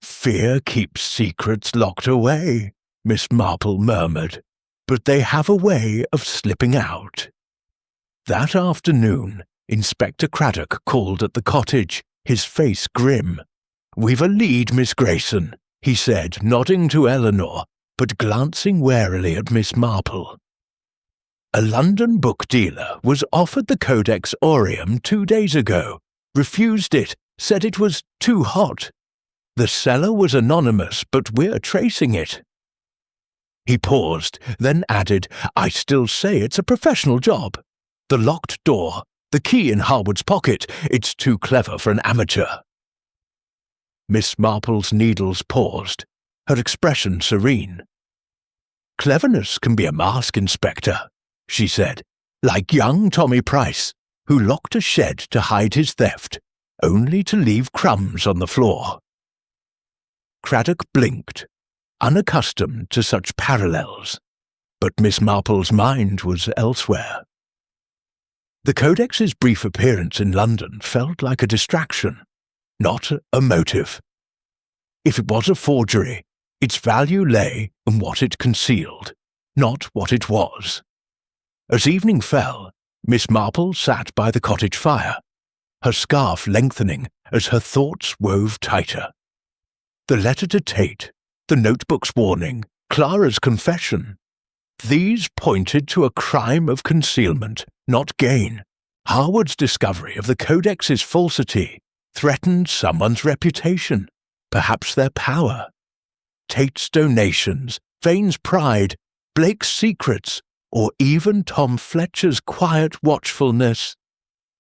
"Fear keeps secrets locked away," Miss Marple murmured, "but they have a way of slipping out." That afternoon, Inspector Craddock called at the cottage, his face grim. "We've a lead, Miss Grayson," he said, nodding to Eleanor, but glancing warily at Miss Marple. "A London book dealer was offered the Codex Aureum 2 days ago, refused it, said it was too hot. The seller was anonymous, but we're tracing it." He paused, then added, "I still say it's a professional job. The locked door, the key in Harwood's pocket, it's too clever for an amateur." Miss Marple's needles paused, her expression serene. "Cleverness can be a mask, Inspector," she said, "like young Tommy Price, who locked a shed to hide his theft, only to leave crumbs on the floor." Craddock blinked, unaccustomed to such parallels, but Miss Marple's mind was elsewhere. The Codex's brief appearance in London felt like a distraction, not a motive. If it was a forgery, its value lay in what it concealed, not what it was. As evening fell, Miss Marple sat by the cottage fire, her scarf lengthening as her thoughts wove tighter. The letter to Tate, the notebook's warning, Clara's confession. These pointed to a crime of concealment, not gain. Harwood's discovery of the Codex's falsity threatened someone's reputation, perhaps their power. Tate's donations, Vane's pride, Blake's secrets, or even Tom Fletcher's quiet watchfulness,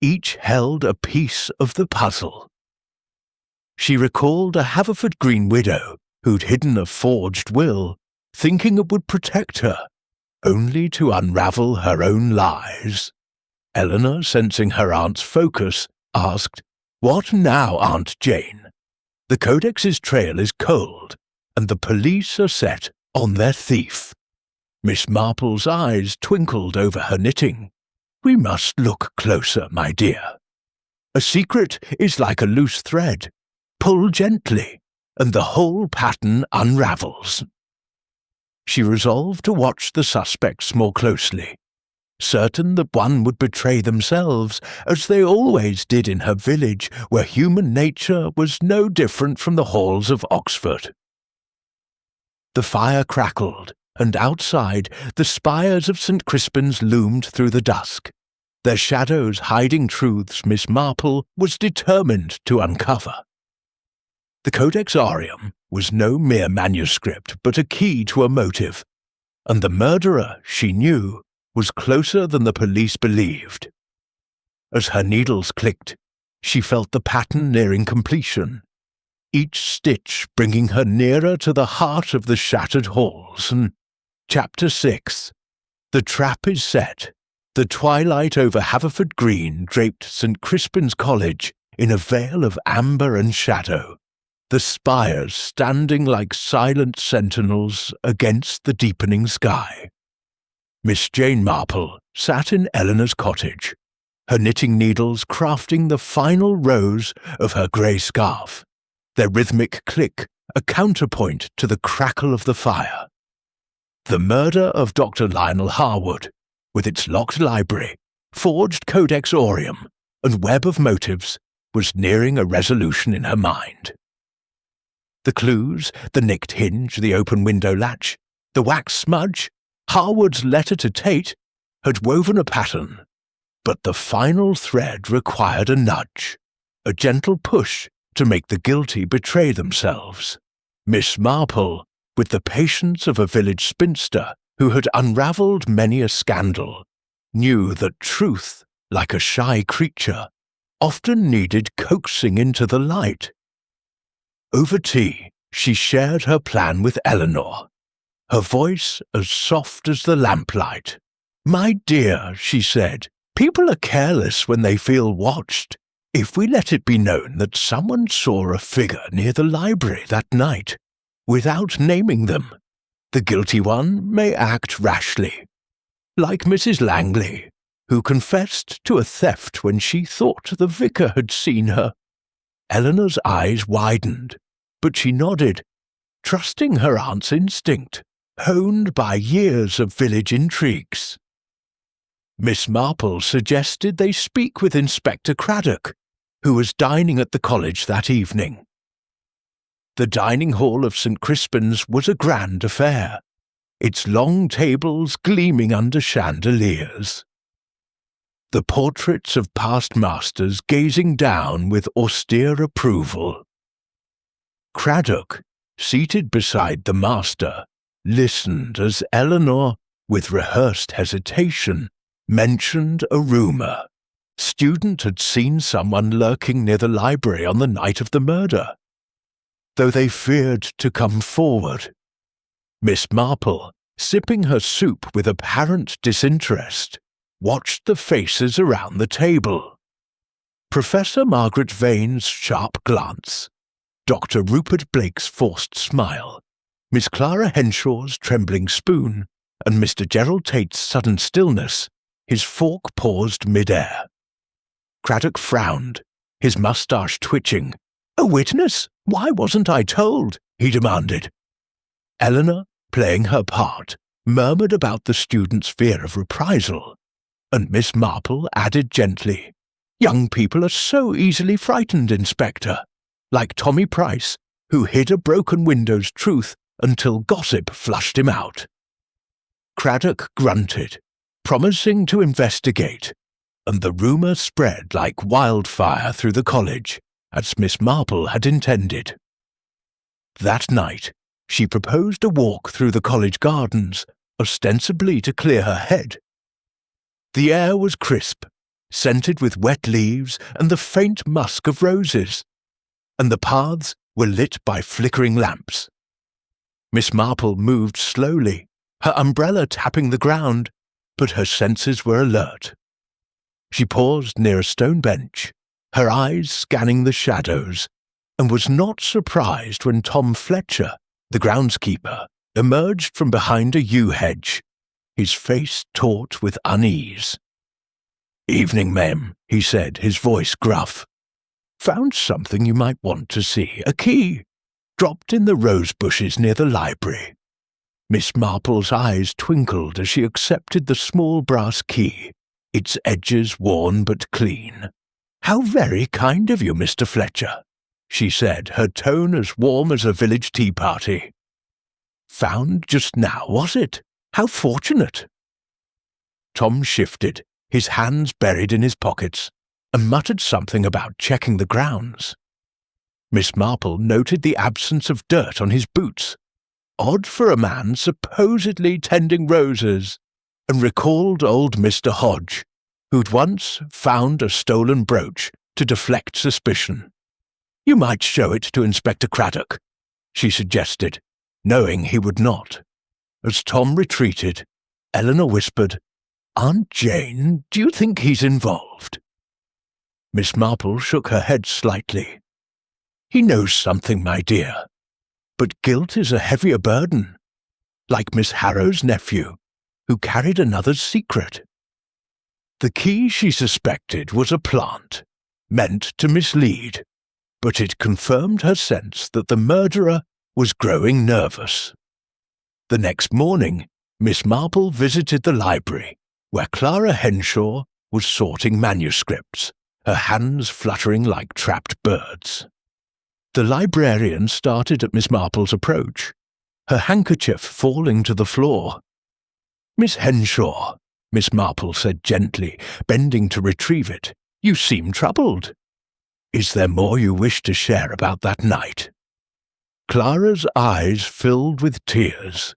each held a piece of the puzzle. She recalled a Haverford-Green widow who'd hidden a forged will, thinking it would protect her, only to unravel her own lies. Eleanor, sensing her aunt's focus, asked, "What now, Aunt Jane? The Codex's trail is cold, and the police are set on their thief." Miss Marple's eyes twinkled over her knitting. "We must look closer, my dear. A secret is like a loose thread. Pull gently, and the whole pattern unravels." She resolved to watch the suspects more closely, certain that one would betray themselves, as they always did in her village, where human nature was no different from the halls of Oxford. The fire crackled, and outside the spires of St. Crispin's loomed through the dusk, their shadows hiding truths Miss Marple was determined to uncover. The Codex Aureum was no mere manuscript, but a key to a motive, and the murderer, she knew, was closer than the police believed. As her needles clicked, she felt the pattern nearing completion, each stitch bringing her nearer to the heart of the shattered halls. And Chapter 6. The trap is set. The twilight over Haverford Green draped St. Crispin's College in a veil of amber and shadow, the spires standing like silent sentinels against the deepening sky. Miss Jane Marple sat in Eleanor's cottage, her knitting needles crafting the final rows of her grey scarf, their rhythmic click a counterpoint to the crackle of the fire. The murder of Dr. Lionel Harwood, with its locked library, forged Codex Aureum, and web of motives, was nearing a resolution in her mind. The clues, the nicked hinge, the open window latch, the wax smudge, Harwood's letter to Tate, had woven a pattern, but the final thread required a nudge, a gentle push to make the guilty betray themselves. Miss Marple, with the patience of a village spinster who had unravelled many a scandal, knew that truth, like a shy creature, often needed coaxing into the light. Over tea, she shared her plan with Eleanor, her voice as soft as the lamplight. "My dear," she said, "people are careless when they feel watched. If we let it be known that someone saw a figure near the library that night, without naming them, the guilty one may act rashly, like Mrs. Langley, who confessed to a theft when she thought the vicar had seen her. Eleanor's eyes widened, but she nodded, trusting her aunt's instinct, honed by years of village intrigues. Miss Marple suggested they speak with Inspector Craddock, who was dining at the college that evening. The dining hall of St. Crispin's was a grand affair, its long tables gleaming under chandeliers. The portraits of past masters gazing down with austere approval. Craddock, seated beside the master, listened as Eleanor, with rehearsed hesitation, mentioned a rumour. Student had seen someone lurking near the library on the night of the murder, though they feared to come forward. Miss Marple, sipping her soup with apparent disinterest, watched the faces around the table. Professor Margaret Vane's sharp glance, Dr. Rupert Blake's forced smile, Miss Clara Henshaw's trembling spoon, and Mr. Gerald Tate's sudden stillness, his fork paused mid-air. Craddock frowned, his moustache twitching. "A witness? Why wasn't I told?" he demanded. Eleanor, playing her part, murmured about the student's fear of reprisal, and Miss Marple added gently, "Young people are so easily frightened, Inspector, like Tommy Price, who hid a broken window's truth until gossip flushed him out." Craddock grunted, promising to investigate, and the rumour spread like wildfire through the college, as Miss Marple had intended. That night, she proposed a walk through the college gardens, ostensibly to clear her head. The air was crisp, scented with wet leaves and the faint musk of roses, and the paths were lit by flickering lamps. Miss Marple moved slowly, her umbrella tapping the ground, but her senses were alert. She paused near a stone bench, her eyes scanning the shadows, and was not surprised when Tom Fletcher, the groundskeeper, emerged from behind a yew hedge, his face taut with unease. "Evening, ma'am," he said, his voice gruff. "Found something you might want to see. A key, dropped in the rose bushes near the library." Miss Marple's eyes twinkled as she accepted the small brass key, its edges worn but clean. "How very kind of you, Mr. Fletcher," she said, her tone as warm as a village tea party. "Found just now, was it? How fortunate." Tom shifted, his hands buried in his pockets, and muttered something about checking the grounds. Miss Marple noted the absence of dirt on his boots, odd for a man supposedly tending roses, and recalled old Mr. Hodge, who'd once found a stolen brooch to deflect suspicion. "You might show it to Inspector Craddock," she suggested, knowing he would not. As Tom retreated, Eleanor whispered, "Aunt Jane, do you think he's involved?" Miss Marple shook her head slightly. "He knows something, my dear, but guilt is a heavier burden, like Miss Harrow's nephew, who carried another's secret." The key, she suspected, was a plant, meant to mislead, but it confirmed her sense that the murderer was growing nervous. The next morning, Miss Marple visited the library, where Clara Henshaw was sorting manuscripts, her hands fluttering like trapped birds. The librarian started at Miss Marple's approach, her handkerchief falling to the floor. "Miss Henshaw," Miss Marple said gently, bending to retrieve it, "you seem troubled. Is there more you wish to share about that night?" Clara's eyes filled with tears,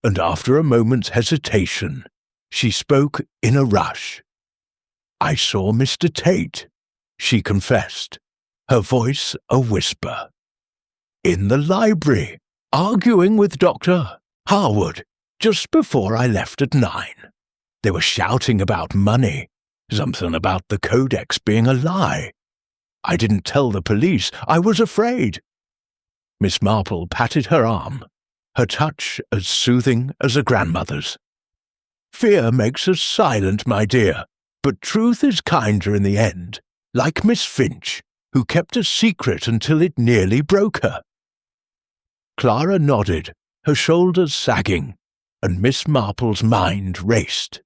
and after a moment's hesitation, she spoke in a rush. "I saw Mr. Tate," she confessed, her voice a whisper. "In the library, arguing with Dr. Harwood, just before I left at 9. They were shouting about money, something about the codex being a lie, I didn't tell the police. I was afraid." Miss Marple patted her arm, her touch as soothing as a grandmother's. "Fear makes us silent, my dear, but truth is kinder in the end, like Miss Finch, who kept a secret until it nearly broke her." Clara nodded, her shoulders sagging, and Miss Marple's mind raced.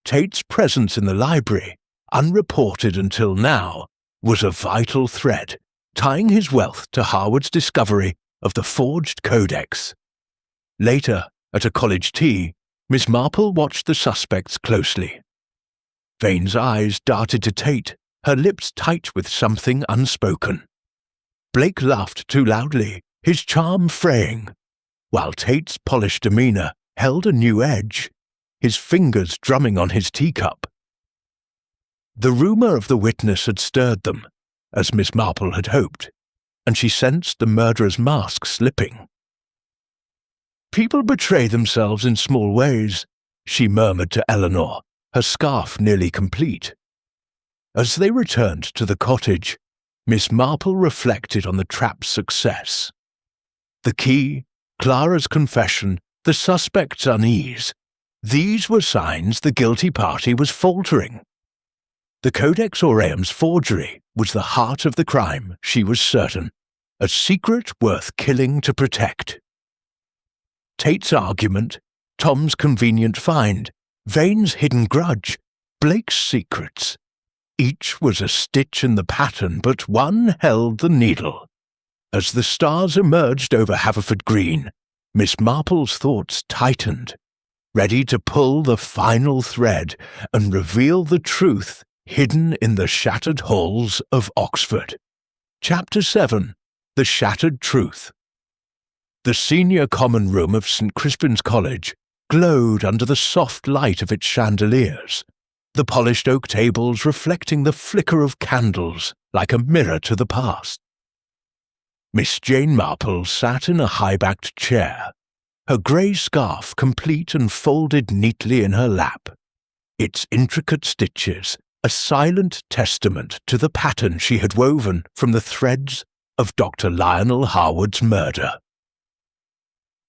Tate's presence in the library, unreported until now, was a vital thread, tying his wealth to Harwood's discovery of the forged codex. Later, at a college tea, Miss Marple watched the suspects closely. Vane's eyes darted to Tate, her lips tight with something unspoken. Blake laughed too loudly, his charm fraying, while Tate's polished demeanour held a new edge, his fingers drumming on his teacup. The rumour of the witness had stirred them, as Miss Marple had hoped, and she sensed the murderer's mask slipping. "People betray themselves in small ways," she murmured to Eleanor, her scarf nearly complete. As they returned to the cottage, Miss Marple reflected on the trap's success. The key, Clara's confession, the suspect's unease, these were signs the guilty party was faltering. The Codex Aureum's forgery was the heart of the crime, she was certain, a secret worth killing to protect. Tate's argument, Tom's convenient find, Vane's hidden grudge, Blake's secrets. Each was a stitch in the pattern, but one held the needle. As the stars emerged over Haverford Green, Miss Marple's thoughts tightened, ready to pull the final thread and reveal the truth hidden in the shattered halls of Oxford. Chapter 7. The Shattered Truth. The senior common room of St. Crispin's College glowed under the soft light of its chandeliers, the polished oak tables reflecting the flicker of candles like a mirror to the past. Miss Jane Marple sat in a high-backed chair, her grey scarf complete and folded neatly in her lap, its intricate stitches a silent testament to the pattern she had woven from the threads of Dr. Lionel Harwood's murder.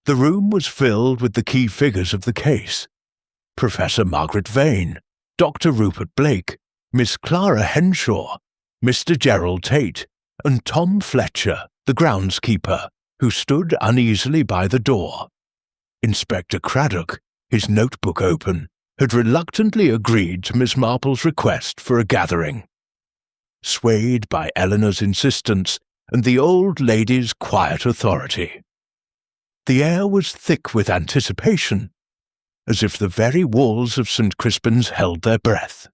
The room was filled with the key figures of the case: Professor Margaret Vane, Dr. Rupert Blake, Miss Clara Henshaw, Mr. Gerald Tate, and Tom Fletcher, the groundskeeper, who stood uneasily by the door. Inspector Craddock, his notebook open, had reluctantly agreed to Miss Marple's request for a gathering. Swayed by Eleanor's insistence and the old lady's quiet authority, the air was thick with anticipation, as if the very walls of St. Crispin's held their breath.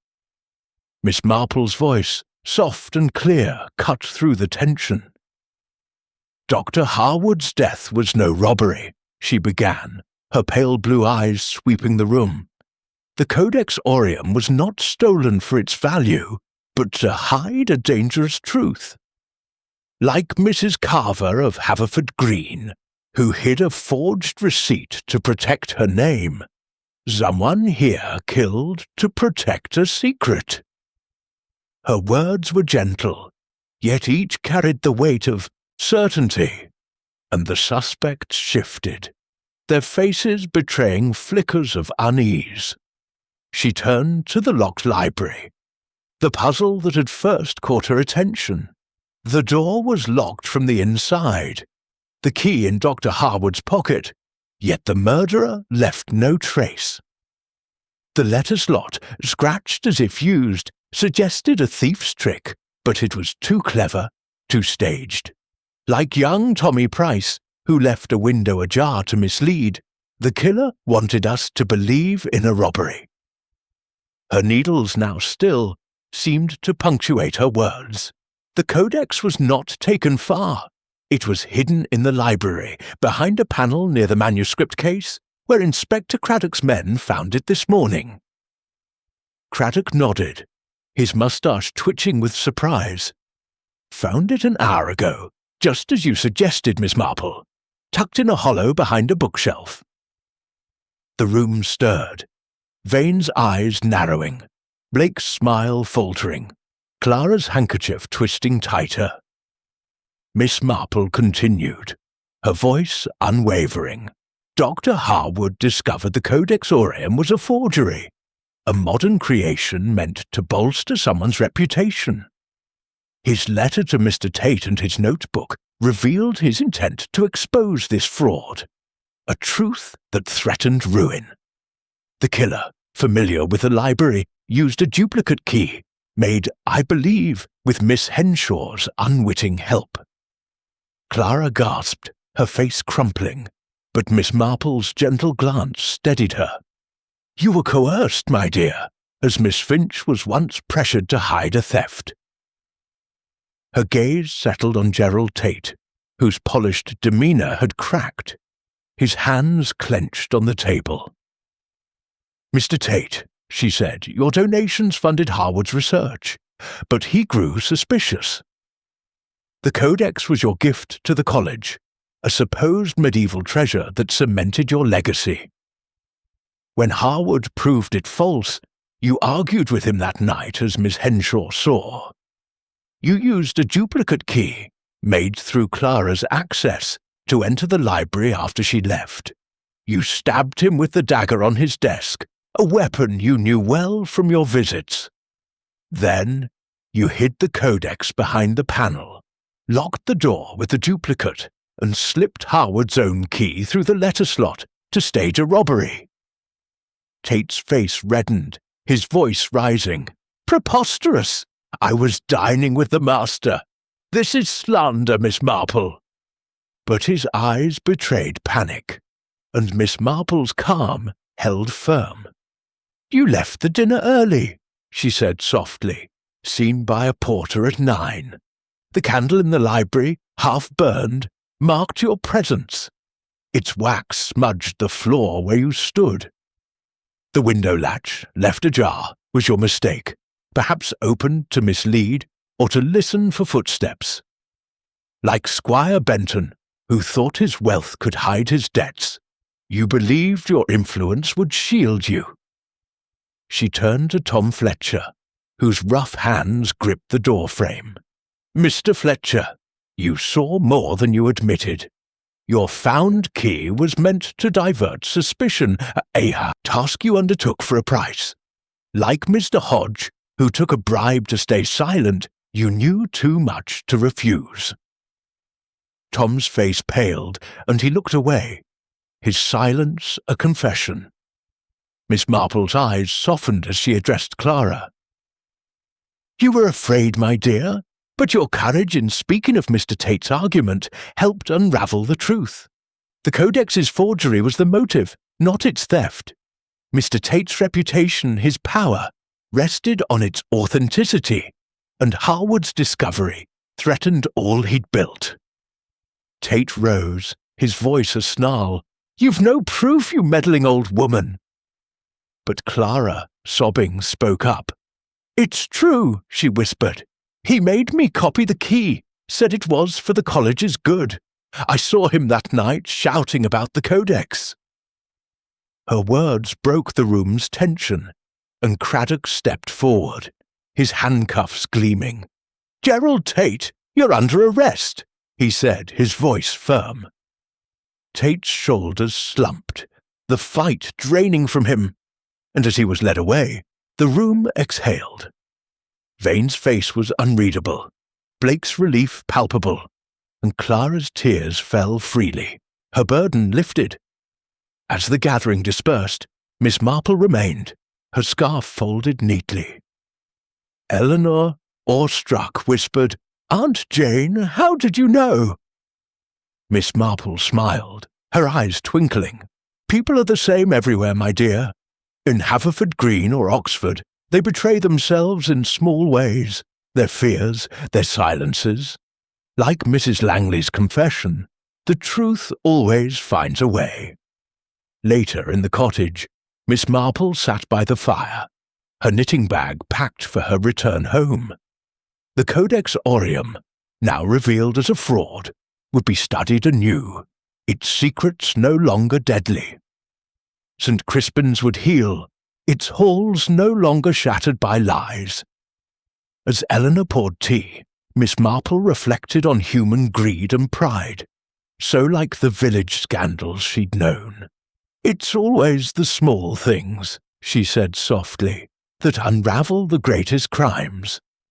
Miss Marple's voice, soft and clear, cut through the tension. "Dr. Harwood's death was no robbery," she began, her pale blue eyes sweeping the room. "The Codex Aureum was not stolen for its value, but to hide a dangerous truth. Like Mrs. Carver of Haverford Green, who hid a forged receipt to protect her name, someone here killed to protect a secret." Her words were gentle, yet each carried the weight of certainty, and the suspects shifted, their faces betraying flickers of unease. She turned to the locked library, the puzzle that had first caught her attention. The door was locked from the inside, the key in Dr. Harwood's pocket, yet the murderer left no trace. The letter slot, scratched as if used, suggested a thief's trick, but it was too clever, too staged. Like young Tommy Price, who left a window ajar to mislead, the killer wanted us to believe in a robbery. Her needles, now still, seemed to punctuate her words. The codex was not taken far. It was hidden in the library, behind a panel near the manuscript case, where Inspector Craddock's men found it this morning. Craddock nodded, his moustache twitching with surprise. "Found it an hour ago, just as you suggested, Miss Marple, tucked in a hollow behind a bookshelf." The room stirred, Vane's eyes narrowing, Blake's smile faltering, Clara's handkerchief twisting tighter. Miss Marple continued, her voice unwavering. Dr. Harwood discovered the Codex Aureum was a forgery, a modern creation meant to bolster someone's reputation. His letter to Mr. Tate and his notebook revealed his intent to expose this fraud, a truth that threatened ruin. The killer, familiar with the library, used a duplicate key, made, I believe, with Miss Henshaw's unwitting help. Clara gasped, her face crumpling, but Miss Marple's gentle glance steadied her. You were coerced, my dear, as Miss Finch was once pressured to hide a theft. Her gaze settled on Gerald Tate, whose polished demeanour had cracked. His hands clenched on the table. Mr. Tate, she said, your donations funded Harwood's research, but he grew suspicious. The Codex was your gift to the college, a supposed medieval treasure that cemented your legacy. When Harwood proved it false, you argued with him that night as Miss Henshaw saw. You used a duplicate key, made through Clara's access, to enter the library after she left. You stabbed him with the dagger on his desk, a weapon you knew well from your visits. Then you hid the Codex behind the panel, locked the door with the duplicate, and slipped Harwood's own key through the letter slot to stage a robbery. Tate's face reddened, his voice rising. Preposterous! I was dining with the master. This is slander, Miss Marple. But his eyes betrayed panic, and Miss Marple's calm held firm. You left the dinner early, she said softly, seen by a porter at 9. The candle in the library, half burned, marked your presence. Its wax smudged the floor where you stood. The window latch, left ajar, was your mistake, perhaps opened to mislead or to listen for footsteps. Like Squire Benton, who thought his wealth could hide his debts, you believed your influence would shield you. She turned to Tom Fletcher, whose rough hands gripped the doorframe. Mr. Fletcher, you saw more than you admitted. Your found key was meant to divert suspicion, a task you undertook for a price. Like Mr. Hodge, who took a bribe to stay silent, you knew too much to refuse. Tom's face paled, and he looked away, his silence a confession. Miss Marple's eyes softened as she addressed Clara. You were afraid, my dear, but your courage in speaking of Mr. Tate's argument helped unravel the truth. The Codex's forgery was the motive, not its theft. Mr. Tate's reputation, his power, rested on its authenticity, and Harwood's discovery threatened all he'd built. Tate rose, his voice a snarl. You've no proof, you meddling old woman. But Clara, sobbing, spoke up. It's true, she whispered. He made me copy the key, said it was for the college's good. I saw him that night shouting about the Codex. Her words broke the room's tension, and Craddock stepped forward, his handcuffs gleaming. Gerald Tate, you're under arrest, he said, his voice firm. Tate's shoulders slumped, the fight draining from him, and as he was led away, the room exhaled. Vane's face was unreadable, Blake's relief palpable, and Clara's tears fell freely, her burden lifted. As the gathering dispersed, Miss Marple remained, her scarf folded neatly. Eleanor, awestruck, whispered, Aunt Jane, how did you know? Miss Marple smiled, her eyes twinkling. People are the same everywhere, my dear. In Haverford-Green or Oxford, they betray themselves in small ways, their fears, their silences. Like Mrs. Langley's confession, the truth always finds a way. Later in the cottage, Miss Marple sat by the fire, her knitting bag packed for her return home. The Codex Aureum, now revealed as a fraud, would be studied anew, its secrets no longer deadly. St. Crispin's would heal, its halls no longer shattered by lies. As Eleanor poured tea, Miss Marple reflected on human greed and pride, so like the village scandals she'd known. "It's always the small things," she said softly, "that unravel the greatest crimes.